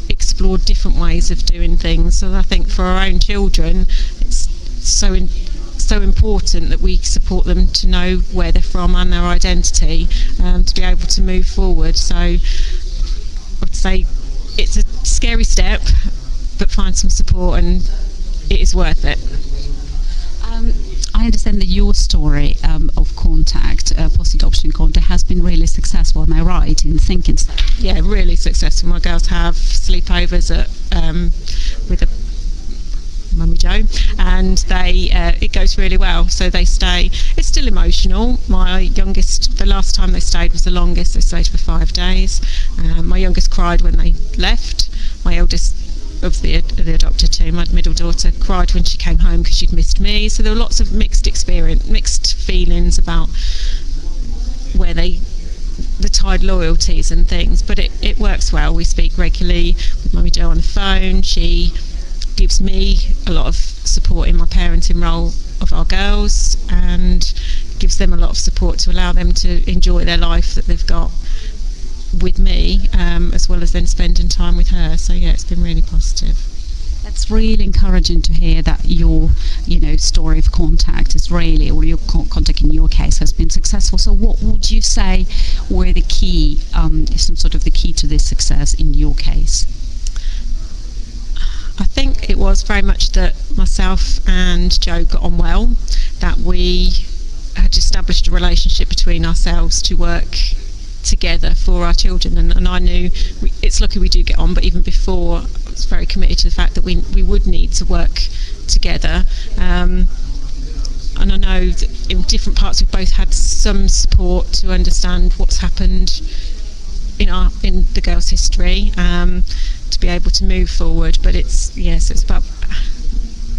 explore different ways of doing things. So I think for our own children, it's so important that we support them to know where they're from and their identity, to be able to move forward. So I would say it's a scary step, but find some support and it is worth it. I understand that your story of contact, post-adoption contact, has been really successful. Am I right in thinking so? Yeah, really successful. My girls have sleepovers with a Mummy Joe, and it goes really well. So they stay. It's still emotional. My youngest, the last time they stayed was the longest. They stayed for 5 days. My youngest cried when they left. My eldest of the adopted two, my middle daughter, cried when she came home because she'd missed me. So there were lots of mixed feelings about where the tied loyalties and things. But it works well. We speak regularly with Mummy Joe on the phone. She gives me a lot of support in my parenting role of our girls, and gives them a lot of support to allow them to enjoy their life that they've got with me, as well as then spending time with her. So yeah, it's been really positive. That's really encouraging to hear that your story of contact is really, or your contact in your case, has been successful. So what would you say were the key, some sort of the key to this success in your case? I think it was very much that myself and Joe got on well, that we had established a relationship between ourselves to work together for our children, and I knew it's lucky we do get on, but even before I was very committed to the fact that we would need to work together, and I know that in different parts we've both had some support to understand what's happened in the girls' history, to be able to move forward. But it's about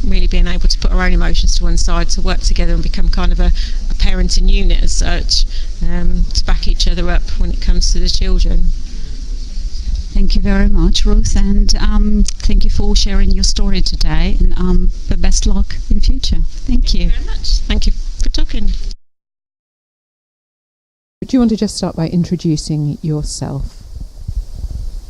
really being able to put our own emotions to one side, to work together and become kind of a parenting unit as such, to back each other up when it comes to the children. Thank you very much, Ruth, and thank you for sharing your story today, and the best luck in future. Thank you very much. Thank you for talking. Do you want to just start by introducing yourself?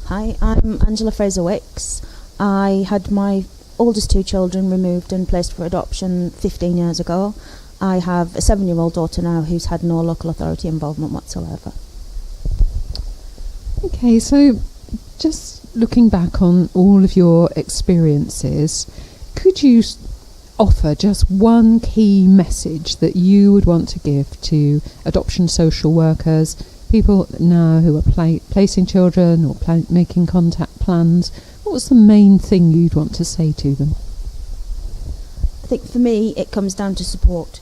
Hi, I'm Angela Fraser-Wicks. I had my oldest 2 children removed and placed for adoption 15 years ago. I have a 7-year-old daughter now who's had no local authority involvement whatsoever. Okay, so just looking back on all of your experiences, could you offer just one key message that you would want to give to adoption social workers, people now who are placing children or making contact plans? What was the main thing you'd want to say to them? I think for me it comes down to support.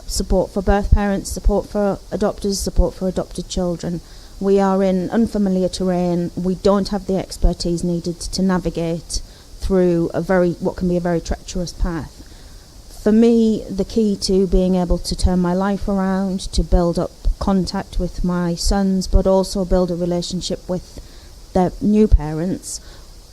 Support for birth parents, support for adopters, support for adopted children. We are in unfamiliar terrain. We don't have the expertise needed to navigate through what can be a very treacherous path. For me, the key to being able to turn my life around, to build up contact with my sons, but also build a relationship with their new parents,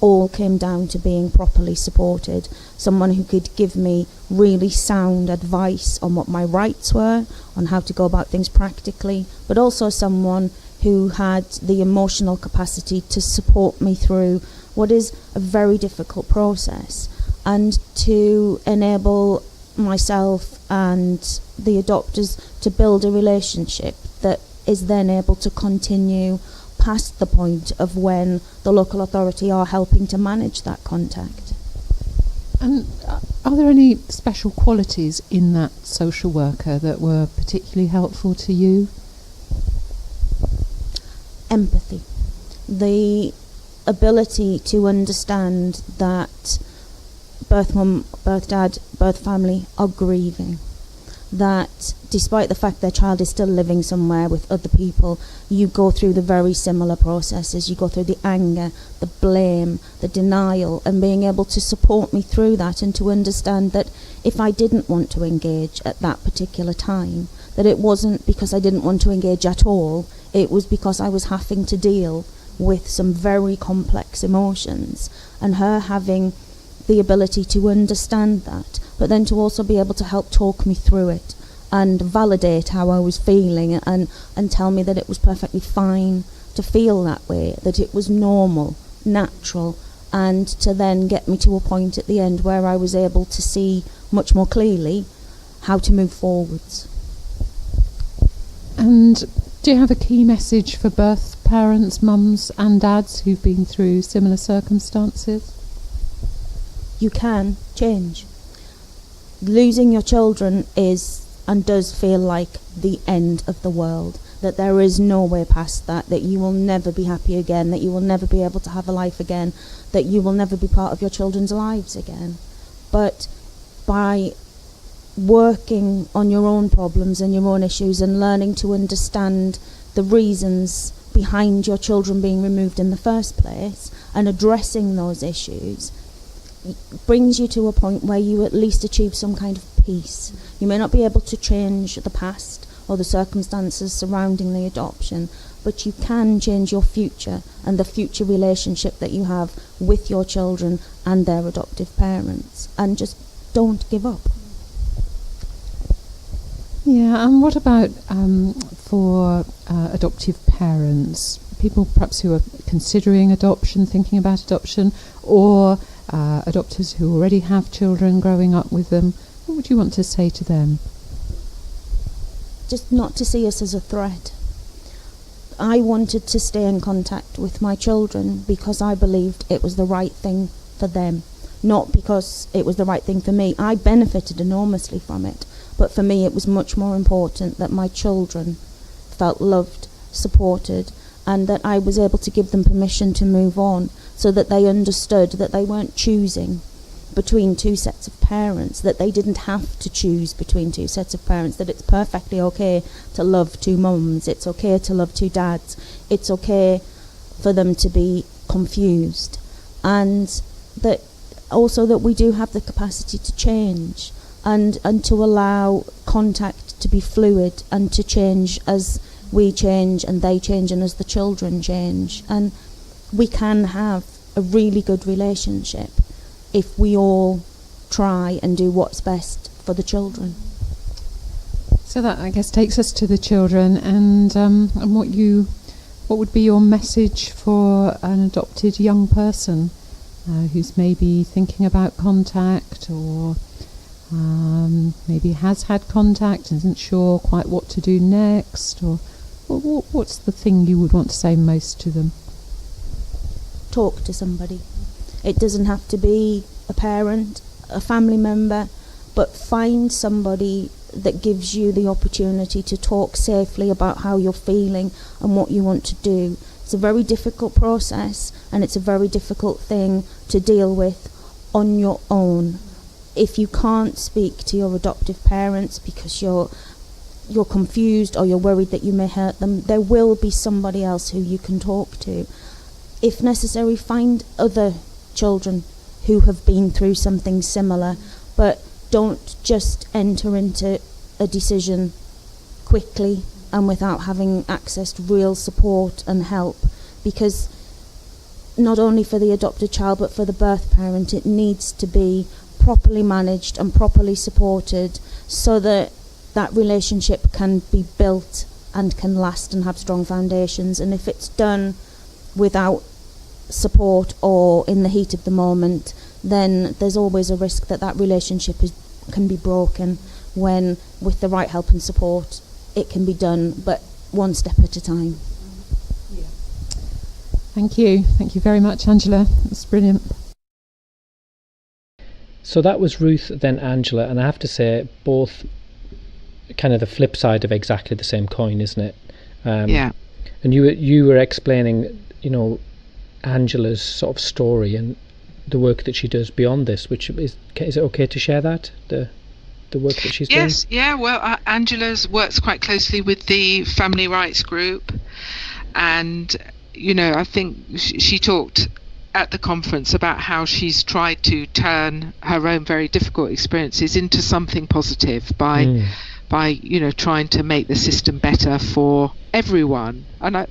all came down to being properly supported. Someone who could give me really sound advice on what my rights were, on how to go about things practically, but also someone who had the emotional capacity to support me through what is a very difficult process, and to enable myself and the adopters to build a relationship that is then able to continue past the point of when the local authority are helping to manage that contact. And are there any special qualities in that social worker that were particularly helpful to you? Empathy. The ability to understand that birth mum, birth dad, birth family are grieving. That despite the fact their child is still living somewhere with other people, you go through the very similar processes. You go through the anger, the blame, the denial, and being able to support me through that, and to understand that if I didn't want to engage at that particular time, that it wasn't because I didn't want to engage at all, it was because I was having to deal with some very complex emotions, and her having the ability to understand that, but then to also be able to help talk me through it and validate how I was feeling, and tell me that it was perfectly fine to feel that way, that it was normal, natural, and to then get me to a point at the end where I was able to see much more clearly how to move forwards. And do you have a key message for birth parents, mums and dads who've been through similar circumstances? You can change. Losing your children is and does feel like the end of the world, that there is no way past that you will never be happy again, that you will never be able to have a life again, that you will never be part of your children's lives again. But by working on your own problems and your own issues, and learning to understand the reasons behind your children being removed in the first place, and addressing those issues, brings you to a point where you at least achieve some kind of peace. You may not be able to change the past or the circumstances surrounding the adoption, but you can change your future and the future relationship that you have with your children and their adoptive parents. And just don't give up. Yeah, and what about for adoptive parents, people perhaps who are considering adoption, thinking about adoption, or adopters who already have children growing up with them? What would you want to say to them? Just not to see us as a threat. I wanted to stay in contact with my children because I believed it was the right thing for them, not because it was the right thing for me. I benefited enormously from it, but for me it was much more important that my children felt loved, supported, and that I was able to give them permission to move on, so that they understood that they weren't choosing between two sets of parents, that they didn't have to choose between two sets of parents, that it's perfectly okay to love two mums, it's okay to love two dads, it's okay for them to be confused, and that also that we do have the capacity to change, and to allow contact to be fluid and to change as we change and they change and as the children change. And we can have a really good relationship if we all try and do what's best for the children. So that, I guess, takes us to the children and what you what would be your message for an adopted young person who's maybe thinking about contact, or maybe has had contact and isn't sure quite what to do next? Or what's the thing you would want to say most to them? Talk to somebody. It doesn't have to be a parent, a family member, but find somebody that gives you the opportunity to talk safely about how you're feeling and what you want to do. It's a very difficult process, and it's a very difficult thing to deal with on your own. If you can't speak to your adoptive parents because you're confused or you're worried that you may hurt them, there will be somebody else who you can talk to. If necessary, find other children who have been through something similar, but don't just enter into a decision quickly and without having access to real support and help, because not only for the adopted child but for the birth parent, it needs to be properly managed and properly supported so that that relationship can be built and can last and have strong foundations. And if it's done without support or in the heat of the moment, then there's always a risk that that relationship can be broken, when with the right help and support it can be done, but one step at a time. Thank you very much, Angela. That's brilliant. So that was Ruth, then Angela, and I have to say, both kind of the flip side of exactly the same coin, isn't it? Yeah. And you were explaining, Angela's sort of story and the work that she does beyond this, which is it okay to share that, the work that she's doing? Yes, yeah, well, Angela's works quite closely with the family rights group, and I think she talked at the conference about how she's tried to turn her own very difficult experiences into something positive by trying to make the system better for everyone. And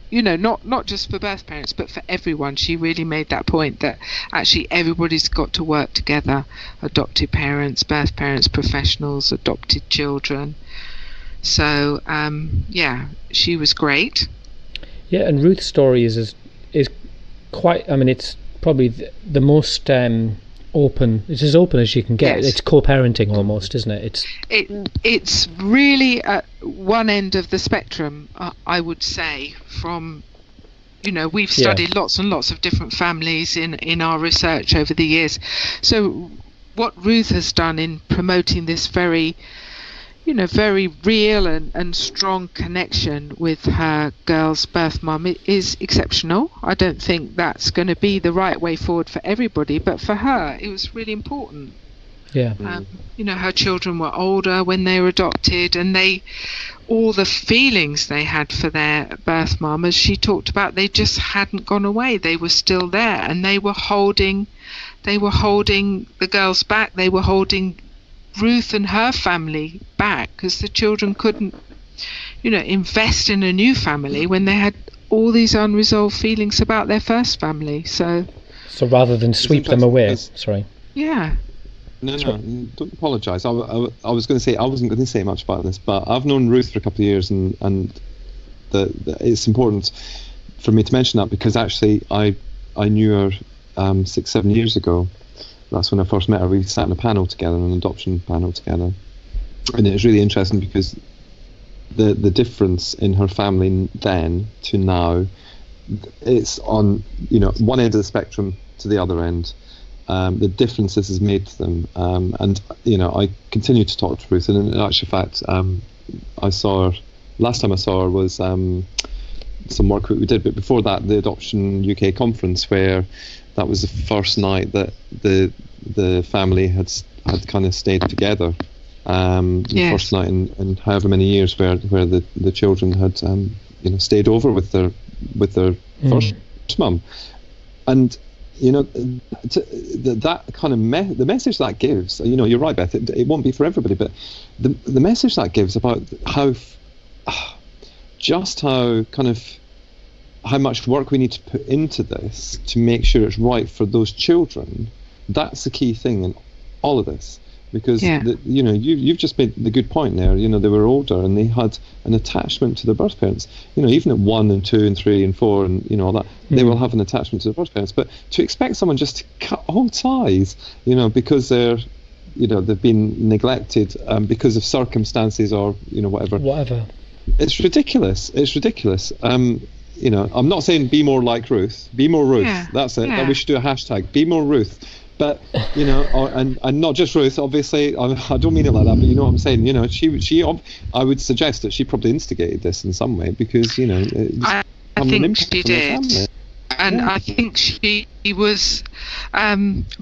not just for birth parents, but for everyone. She really made that point that actually everybody's got to work together: adopted parents, birth parents, professionals, adopted children. So she was great. Yeah, and Ruth's story is quite, it's probably the most open. It's as open as you can get. Yes. It's co-parenting almost, isn't it? It's really at one end of the spectrum, I would say. From we've studied lots and lots of different families in our research over the years. So what Ruth has done in promoting this very real and strong connection with her girl's birth mum is exceptional. I don't think that's going to be the right way forward for everybody, but for her it was really important. Yeah. Her children were older when they were adopted, and all the feelings they had for their birth mum, as she talked about, they just hadn't gone away. They were still there, and they were holding the girls back. They were holding Ruth and her family back because the children couldn't invest in a new family when they had all these unresolved feelings about their first family. So rather than sweep them away, sorry. Yeah. No, don't apologise. I was going to say I wasn't going to say much about this, but I've known Ruth for a couple of years, and it's important for me to mention that because actually I knew her 6-7 years ago. That's when I first met her. We sat in a panel together, an adoption panel together, and it was really interesting because the difference in her family then to now, it's on one end of the spectrum to the other end. The differences has made to them, and I continue to talk to Ruth, and in actual fact, I saw her last time I saw her was some work that we did, but before that, the Adoption UK conference, where that was the first night that the family had kind of stayed together. The first night in however many years where the children had stayed over with their first mum, and that kind of the message that gives. You're right, Beth. It won't be for everybody, but the message that gives about how much work we need to put into this to make sure it's right for those children. That's the key thing in all of this. because you've just made the good point there. They were older and they had an attachment to their birth parents. Even at 1 and 2 and 3 and 4 and all that, they will have an attachment to their birth parents. But to expect someone just to cut all ties, because they're they've been neglected because of circumstances or whatever. It's ridiculous. I'm not saying be more like Ruth. Be more Ruth. Yeah. That's it. Yeah. We should do a hashtag. Be more Ruth. But and not just Ruth. Obviously, I don't mean it like that. But you know what I'm saying. She. I would suggest that she probably instigated this in some way because I think she did. And I think she was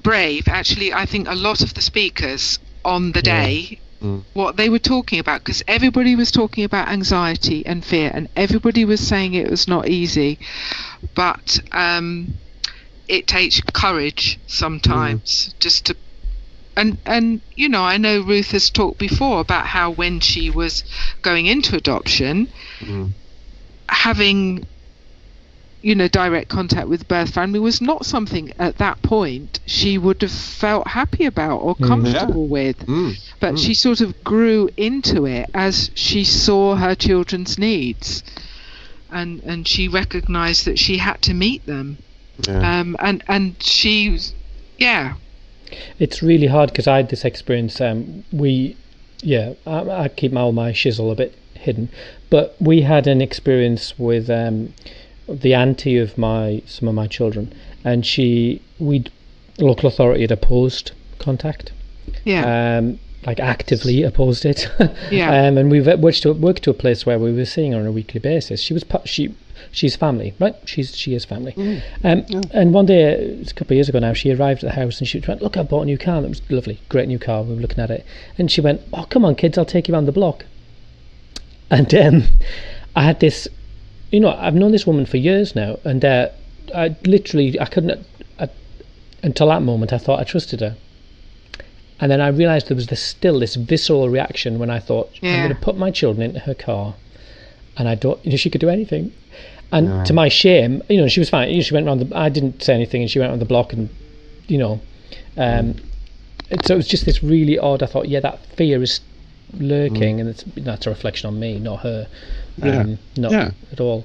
brave. Actually, I think a lot of the speakers on the day, what they were talking about, because everybody was talking about anxiety and fear, and everybody was saying it was not easy, but it takes courage sometimes just to. And I know Ruth has talked before about how when she was going into adoption, having direct contact with the birth family was not something at that point she would have felt happy about or comfortable with. But she sort of grew into it as she saw her children's needs, and she recognized that she had to meet them. And she, it's really hard because I had this experience. I keep all my shizzle a bit hidden, but we had an experience with the auntie of some of my children, and the local authority had opposed contact, like actively opposed it. And we worked to a place where we were seeing her on a weekly basis. She's family, right? She is family. And one day, it's a couple of years ago now, she arrived at the house and she went, "Look, I bought a new car." That was lovely, great new car. We were looking at it, and she went, "Oh, come on, kids, I'll take you around the block." And I had this. I've known this woman for years now, and I couldn't, until that moment, I thought I trusted her. And then I realised there was this visceral reaction when I thought, I'm going to put my children into her car, and I don't, she could do anything. And to my shame, she was fine. She went around I didn't say anything, and she went around the block, and, so it was just this really odd, I thought, that fear is lurking, and that's a reflection on me, not her. Not at all,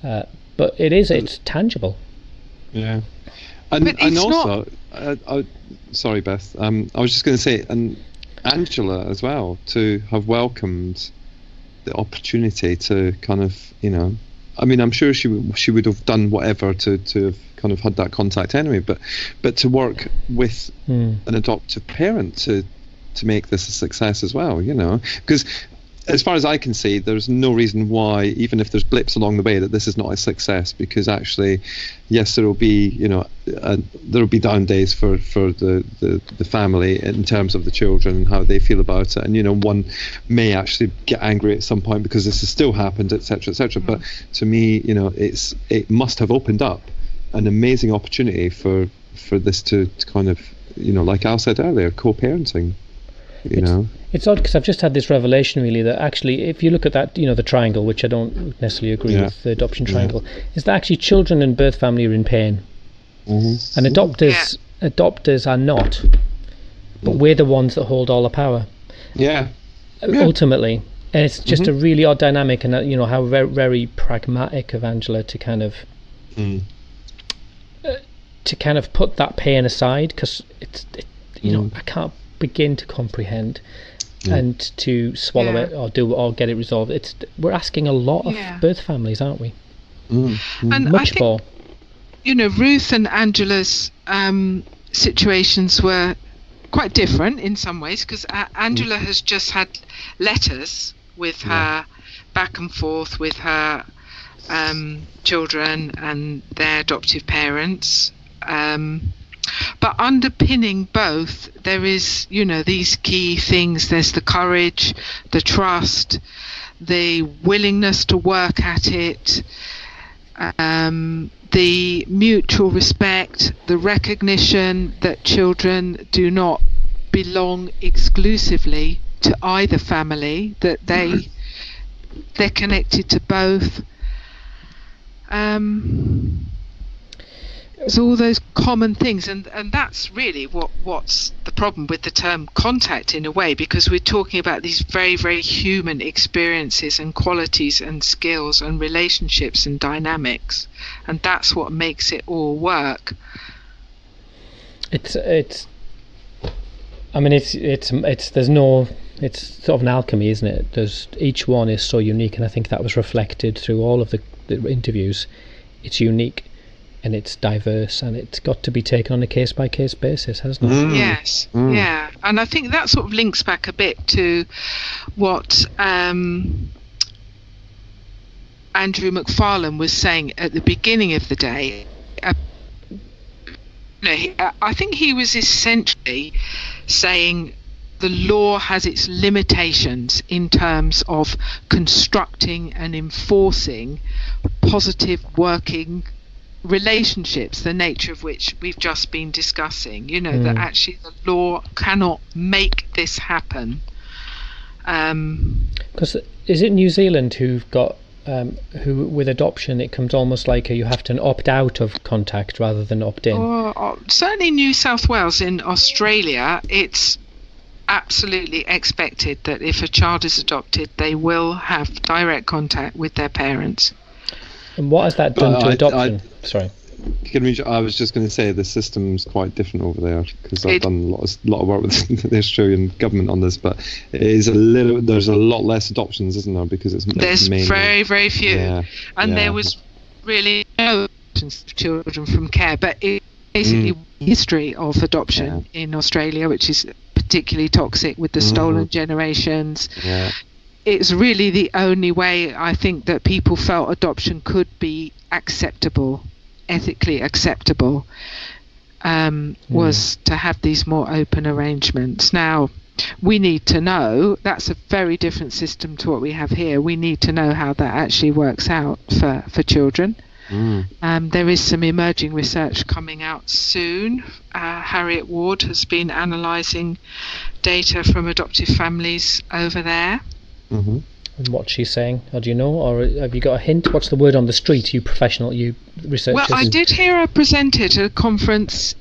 but it's tangible. And also sorry Beth, I was just going to say, and Angela as well, to have welcomed the opportunity to kind of I'm sure she would have done whatever to have kind of had that contact anyway, but to work with an adoptive parent to make this a success as well, because as far as I can see, there's no reason why, even if there's blips along the way, that this is not a success. Because actually, yes, there will be, there will be down days for the family in terms of the children and how they feel about it. And one may actually get angry at some point because this has still happened, etc., etc. But to me, it must have opened up an amazing opportunity for this to kind of, like Al said earlier, co-parenting. It's odd because I've just had this revelation really that actually if you look at that, the triangle, which I don't necessarily agree with, the adoption triangle, is that actually children and birth family are in pain, and adopters are not, but we're the ones that hold all the power ultimately. And it's just a really odd dynamic, and how very, very pragmatic of Angela to kind of put that pain aside, because I can't begin to comprehend and to swallow it or get it resolved. We're asking a lot of birth families, aren't we? And much more. Ruth and Angela's situations were quite different in some ways, because Angela has just had letters with her back and forth with her children and their adoptive parents. But underpinning both, there is, these key things. There's the courage, the trust, the willingness to work at it, the mutual respect, the recognition that children do not belong exclusively to either family, that they're connected to both. There's all those common things, and that's really what's the problem with the term contact in a way, because we're talking about these very, very human experiences and qualities and skills and relationships and dynamics, and that's what makes it all work. It's sort of an alchemy, isn't it? Each one is so unique, and I think that was reflected through all of the interviews. It's unique and it's diverse, and it's got to be taken on a case-by-case basis, hasn't it? Yes, yeah. And I think that sort of links back a bit to what Andrew McFarlane was saying at the beginning of the day. I think he was essentially saying the law has its limitations in terms of constructing and enforcing positive working relationships, the nature of which we've just been discussing. That actually the law cannot make this happen. Because is it New Zealand who've got who with adoption it comes almost like you have to opt out of contact rather than opt in? Certainly New South Wales. In Australia, it's absolutely expected that if a child is adopted, they will have direct contact with their parents. And what has that done to adoption? Sorry. I was just going to say the system's quite different over there, because I've done a lot of work with the Australian government on this, but there's a lot less adoptions, isn't there? Because there's mainly, very, very few, there was really no adoptions of children from care, but it's basically history of adoption in Australia, which is particularly toxic with the stolen generations. Yeah. It's really the only way I think that people felt adoption could be acceptable, ethically acceptable, was to have these more open arrangements. Now, we need to know, that's a very different system to what we have here. We need to know how that actually works out for children. There is some emerging research coming out soon. Harriet Ward has been analysing data from adoptive families over there. And what's she saying? Or do you know? Or have you got a hint? What's the word on the street, you researchers? Well, I did hear her present at a conference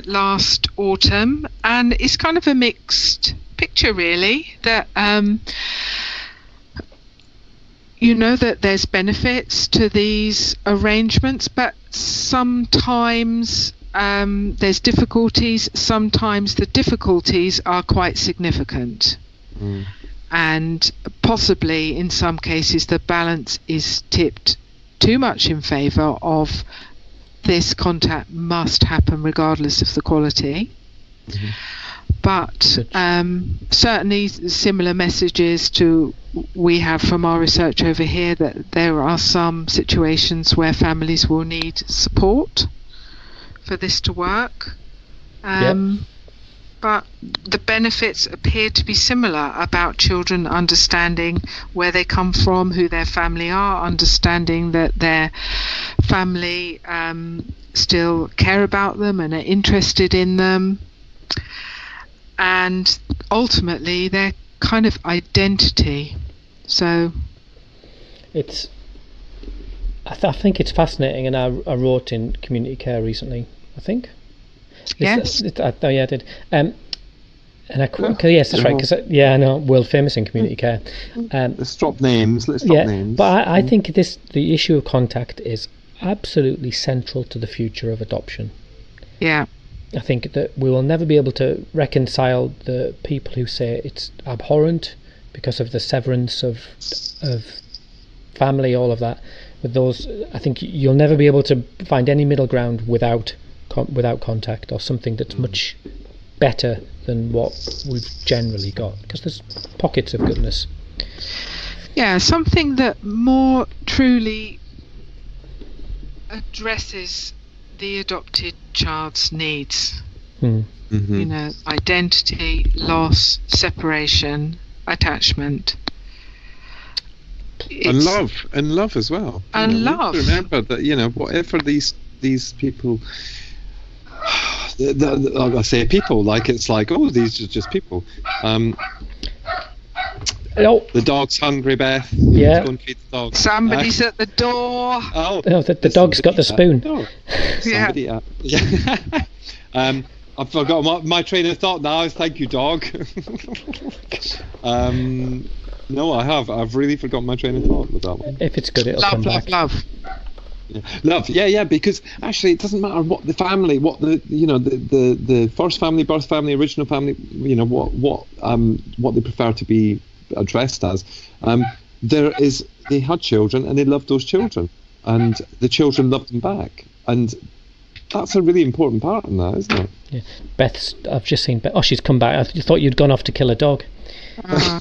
last autumn, and it's kind of a mixed picture, really, that that there's benefits to these arrangements, but sometimes there's difficulties. Sometimes the difficulties are quite significant. And possibly in some cases the balance is tipped too much in favour of this contact must happen regardless of the quality. But certainly similar messages to we have from our research over here, that there are some situations where families will need support for this to work. But the benefits appear to be similar about children understanding where they come from, who their family are, understanding that their family still care about them and are interested in them, and ultimately their kind of identity. So I think it's fascinating, and I wrote in Community Care recently, I think. Yes. I did. Yes, that's right. Because I know, world famous in Community Care. Let's drop names. Names. But I think the issue of contact is absolutely central to the future of adoption. Yeah. I think that we will never be able to reconcile the people who say it's abhorrent because of the severance of family, all of that. With those, I think you'll never be able to find any middle ground without contact, or something that's much better than what we've generally got, because there's pockets of goodness. Yeah, something that more truly addresses the adopted child's needs. Identity, loss, separation, attachment. And love as well. And love. Remember that, whatever these people, I say people, like it's like, oh, these are just people. Oh, The dog's hungry, Beth. Yeah. Let's go and feed the dog. Somebody's at the door. Oh, the dog's got the spoon. Somebody at. Yeah. I've forgotten my train of thought now. Thank you, dog. No, I have. I've really forgotten my train of thought with that one. If it's good, it'll come back. Love. Yeah. Love, yeah, because actually it doesn't matter what the family, what the first family, birth family, original family, what they prefer to be addressed as. They had children and they loved those children, and the children loved them back, and that's a really important part in that, isn't it? Yeah. I've just seen Beth. Oh, she's come back. I thought you'd gone off to kill a dog. I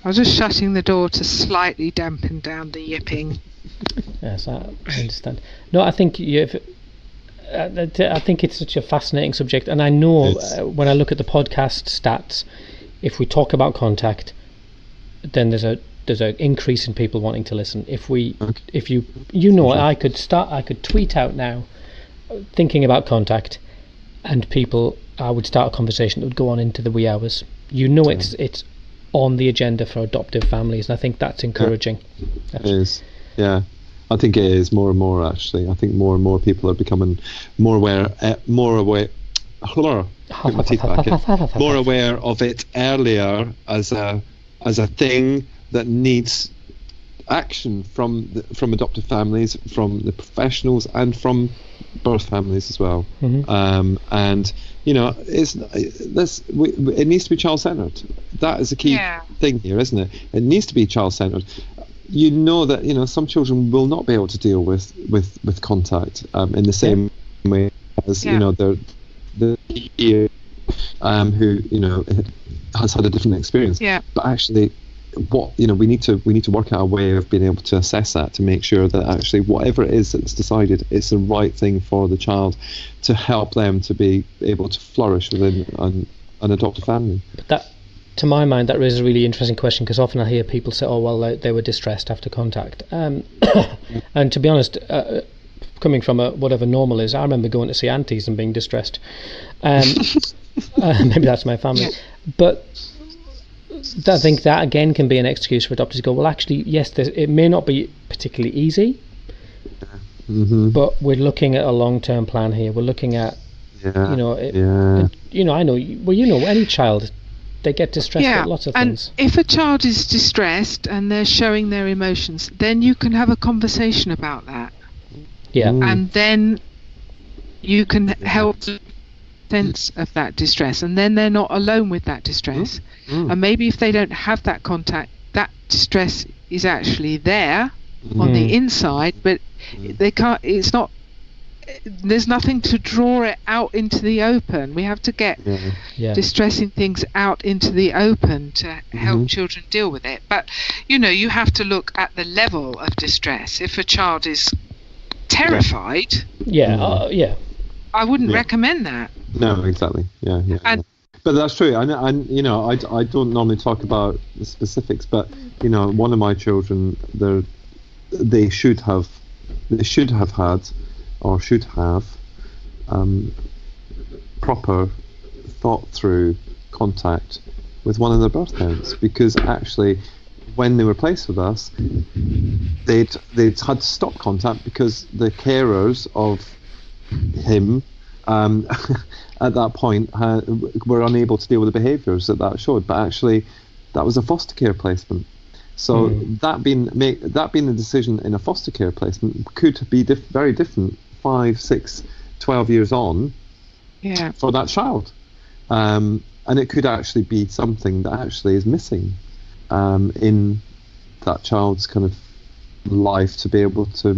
was just shutting the door to slightly dampen down the yipping. Yes, I understand. No, I think I think it's such a fascinating subject, and I know when I look at the podcast stats, if we talk about contact, then there's an increase in people wanting to listen. If I could tweet out now, thinking about contact, and I would start a conversation that would go on into the wee hours. It's on the agenda for adoptive families, and I think that's encouraging. It is. Yeah, I think it is more and more, actually. I think more and more people are becoming more aware more aware of it earlier as a thing that needs action from adoptive families, from the professionals, and from birth families as well. Mm-hmm. And it needs to be child-centered. That is a key thing here, isn't it? It needs to be child-centered. You know that some children will not be able to deal with contact in the same way as the who has had a different experience. Yeah. But actually, we need to work out a way of being able to assess that, to make sure that actually whatever it is that's decided, it's the right thing for the child, to help them to be able to flourish within an adoptive family. But that, to my mind, that raises a really interesting question, because often I hear people say, "Oh, well, they were distressed after contact," and to be honest, coming from whatever normal is, I remember going to see aunties and being distressed. Maybe that's my family, but I think that again can be an excuse for adopters to go, well, actually, yes, it may not be particularly easy, but we're looking at a long-term plan here. We're looking at, I know, any child, they get distressed at lots of things. And if a child is distressed and they're showing their emotions, then you can have a conversation about that. Yeah. And then you can help sense of that distress, and then they're not alone with that distress. And maybe if they don't have that contact, that distress is actually there on the inside, but they can't. It's not. There's nothing to draw it out into the open. We have to get distressing things out into the open to help children deal with it. But you have to look at the level of distress. If a child is terrified, I wouldn't recommend that. No, exactly. Yeah. But that's true. I don't normally talk about the specifics, but one of my children, they should have had, or should have, proper thought through contact with one of their birth parents, because actually, when they were placed with us, they'd had to stop contact because the carers of him at that point were unable to deal with the behaviours that showed. But actually, that was a foster care placement. So that being the decision in a foster care placement could be very different 5, 6, 12 years on for that child. And it could actually be something that actually is missing in that child's kind of life, to be able to,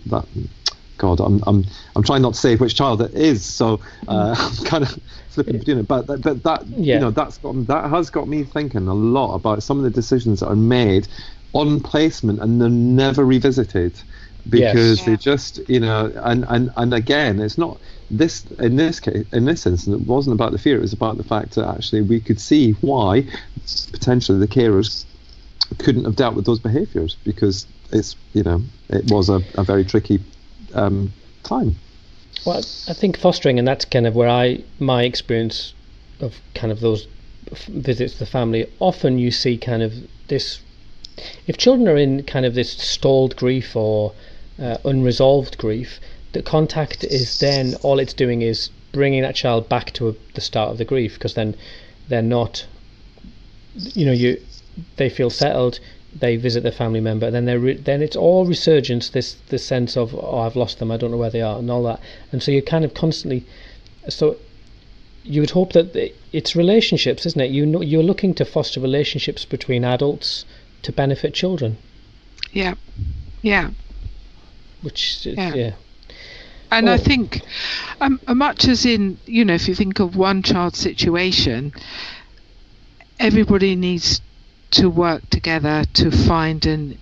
that. God, I'm trying not to say which child it is, so I'm kind of flipping between it. But that has got me thinking a lot about some of the decisions that are made on placement, and they're never revisited because they just, and again, it's not this in this instance. It wasn't about the fear; it was about the fact that actually we could see why potentially the carers couldn't have dealt with those behaviours, because it was a very tricky time. Well, I think fostering, and that's kind of where my experience of kind of those visits the family, often you see kind of this, if children are in kind of this stalled grief or unresolved grief, the contact is then, all it's doing is bringing that child back to the start of the grief, because then they're not, they feel settled, they visit their family member, then then it's all resurgence, this sense of, oh, I've lost them, I don't know where they are, and all that. And so you're kind of constantly, so you would hope that it's relationships, isn't it? You're looking to foster relationships between adults to benefit children. Yeah. Which is, yeah. And I think, much as in, if you think of one child situation, everybody needs to work together to find an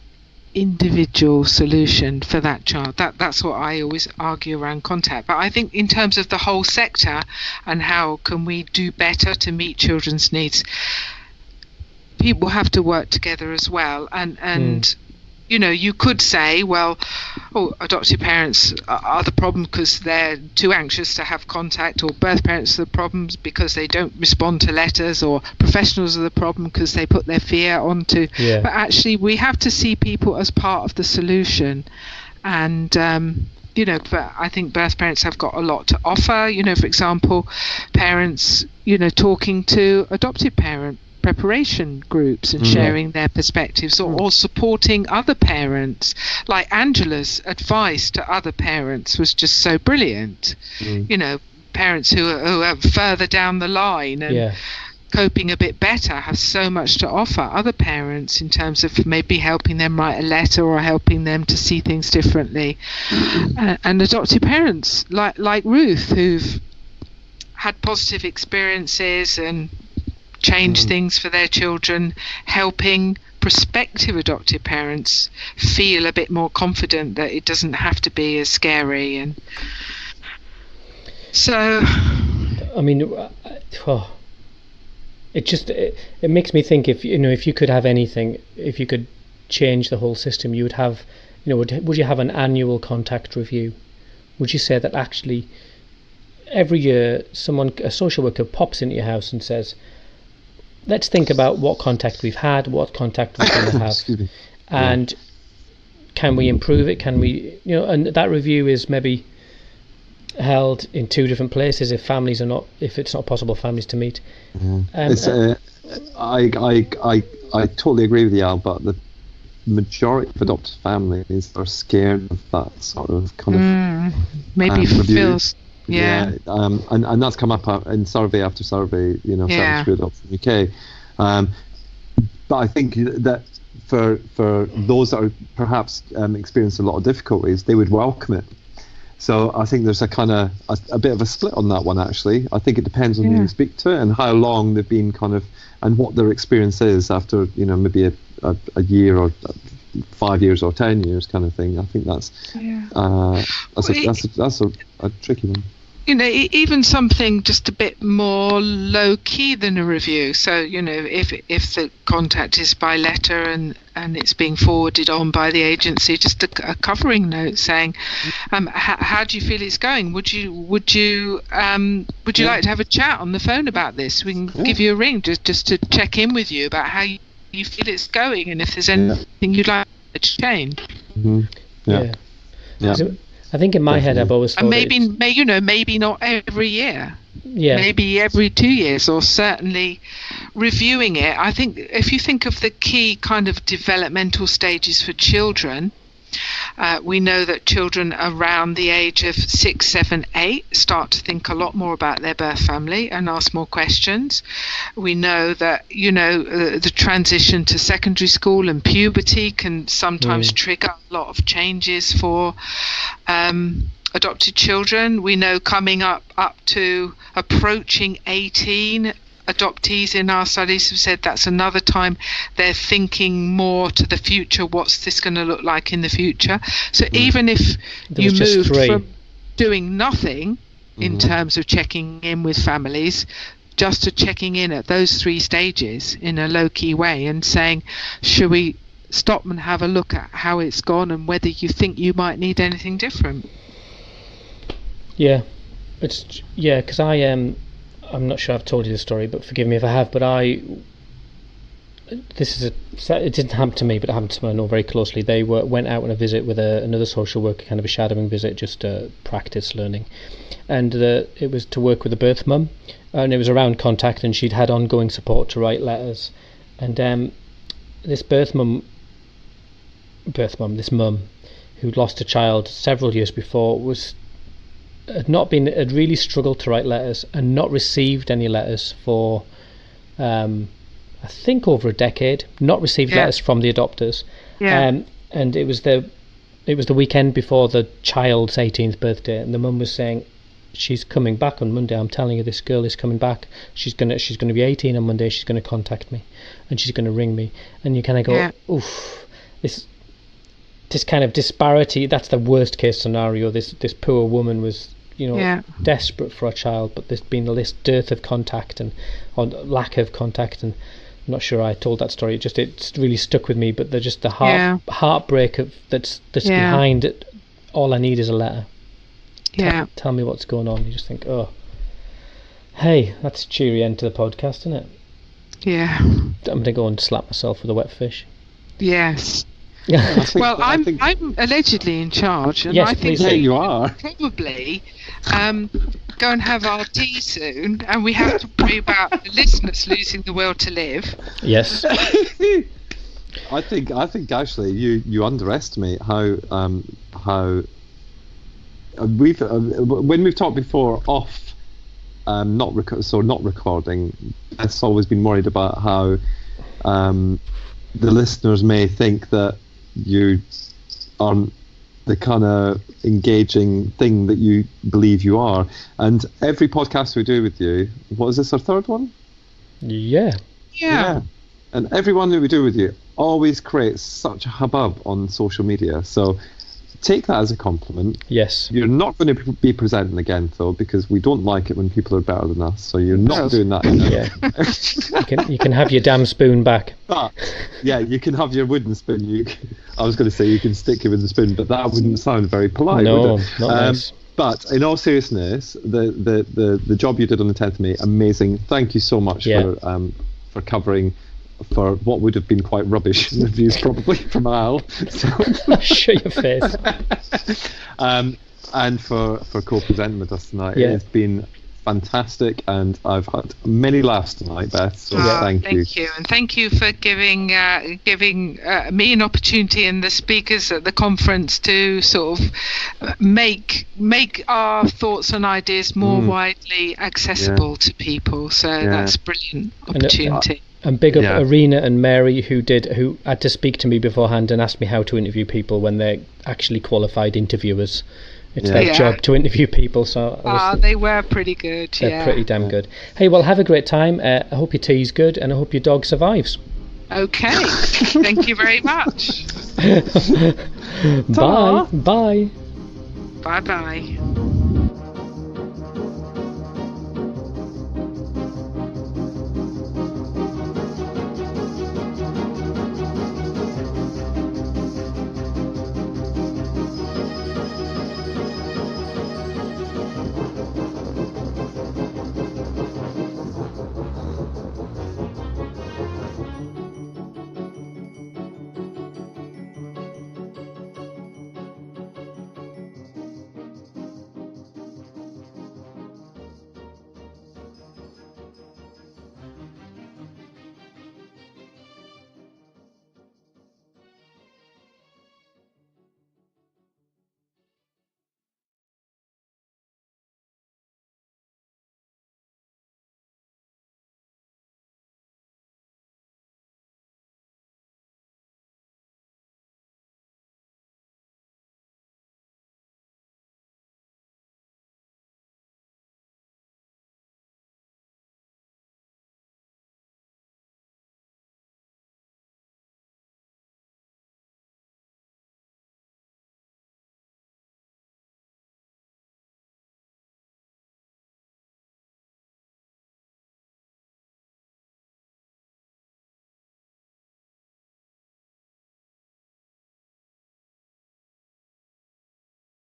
individual solution for that child. That's what I always argue around contact. But I think in terms of the whole sector and how can we do better to meet children's needs, people have to work together as well. And you could say, well, adoptive parents are the problem because they're too anxious to have contact, or birth parents are the problems because they don't respond to letters, or professionals are the problem because they put their fear onto. But actually, we have to see people as part of the solution. And but I think birth parents have got a lot to offer. For example, parents, talking to adoptive parent preparation groups and sharing their perspectives, or supporting other parents. Like Angela's advice to other parents was just so brilliant. Parents who are further down the line and coping a bit better have so much to offer other parents in terms of maybe helping them write a letter or helping them to see things differently. And adoptive parents like Ruth, who've had positive experiences and change things for their children, helping prospective adoptive parents feel a bit more confident that it doesn't have to be as scary. And so, I mean, it makes me think, if you could have anything, if you could change the whole system, you would have, would you have an annual contact review? Would you say that actually every year a social worker pops into your house and says, let's think about what contact we've had, what contact we're going to have, and can we improve it? Can we, and that review is maybe held in 2 different places if it's not possible families to meet. I totally agree with you, Al, but the majority of adopted families are scared of that sort of kind of maybe feels. And that's come up in survey after survey, through Adoption UK. But I think that for those that are perhaps experiencing a lot of difficulties, they would welcome it. So I think there's a kind of a bit of a split on that one, actually. I think it depends on who you speak to and how long they've been and what their experience is after, maybe a year or 5 years or 10 years kind of thing. I think that's a tricky one. Even something just a bit more low key than a review. So, if the contact is by letter and it's being forwarded on by the agency, just a covering note saying, how do you feel it's going? Would you like to have a chat on the phone about this? We can give you a ring just to check in with you about how you feel it's going, and if there's anything you'd like to change. I think in my head I've always thought, and maybe not every year, maybe every 2 years, or certainly reviewing it. I think if you think of the key kind of developmental stages for children, we know that children around the age of 6, 7, 8 start to think a lot more about their birth family and ask more questions. We know that the transition to secondary school and puberty can sometimes trigger a lot of changes for adopted children. We know coming up to approaching 18, adoptees in our studies have said that's another time they're thinking more to the future. What's this going to look like in the future? So even if you move from doing nothing in terms of checking in with families, just to checking in at those 3 stages in a low-key way and saying, should we stop and have a look at how it's gone and whether you think you might need anything different? Because I'm not sure I've told you the story, but forgive me if I have. But it didn't happen to me, but it happened to someone I know very closely. They went out on a visit with another social worker, kind of a shadowing visit, just to practice learning, and it was to work with a birth mum, and it was around contact, and she'd had ongoing support to write letters, and this this mum who'd lost a child several years before had really struggled to write letters and not received any letters for I think over a decade, not received letters from the adopters. And it was the weekend before the child's 18th birthday, and the mum was saying, she's coming back on Monday. I'm telling you, this girl is coming back. She's gonna be 18 on Monday. She's gonna contact me, and she's gonna ring me. And you kind of go, oof, this kind of disparity. That's the worst case scenario. This poor woman was, desperate for a child, but there's been this dearth of contact or lack of contact, and I'm not sure I told that story. It's really stuck with me. But they're just the heartbreak that's behind it. All I need is a letter. Tell me what's going on. You just think, oh, hey, that's a cheery end to the podcast, isn't it? Yeah. I'm gonna go and slap myself with a wet fish. Yes. Well, I'm allegedly in charge, and yes, I think you are. Probably go and have our tea soon, and we have to worry about the listeners losing the will to live. Yes. I think actually you underestimate how when we've talked before off, not recording. It's always been worried about how the listeners may think that you aren't the kind of engaging thing that you believe you are. And every podcast we do with you, what is this, our third one? Yeah. And every one that we do with you always creates such a hubbub on social media. So take that as a compliment. Yes. You're not going to be presenting again, though, because we don't like it when people are better than us. So you're not doing that. You can have your damn spoon back. But you can have your wooden spoon. I was going to say you can stick your wooden spoon, but that wouldn't sound very polite. No, would it? not nice. But in all seriousness, the job you did on the 10th of May, amazing. Thank you so much for covering for what would have been quite rubbish reviews probably from Al. So. Show your face. And for co-presenting with us tonight. It has been fantastic, and I've had many laughs tonight, Beth. So thank you. And thank you for giving me an opportunity and the speakers at the conference to sort of make our thoughts and ideas more widely accessible to people. So that's a brilliant opportunity. And big up Arena and Mary, who had to speak to me beforehand and asked me how to interview people when they're actually qualified interviewers. It's their job to interview people. So they were pretty good. They're pretty damn good. Hey, well, have a great time. I hope your tea's good, and I hope your dog survives. Okay. Thank you very much. Bye. Bye. Bye-bye.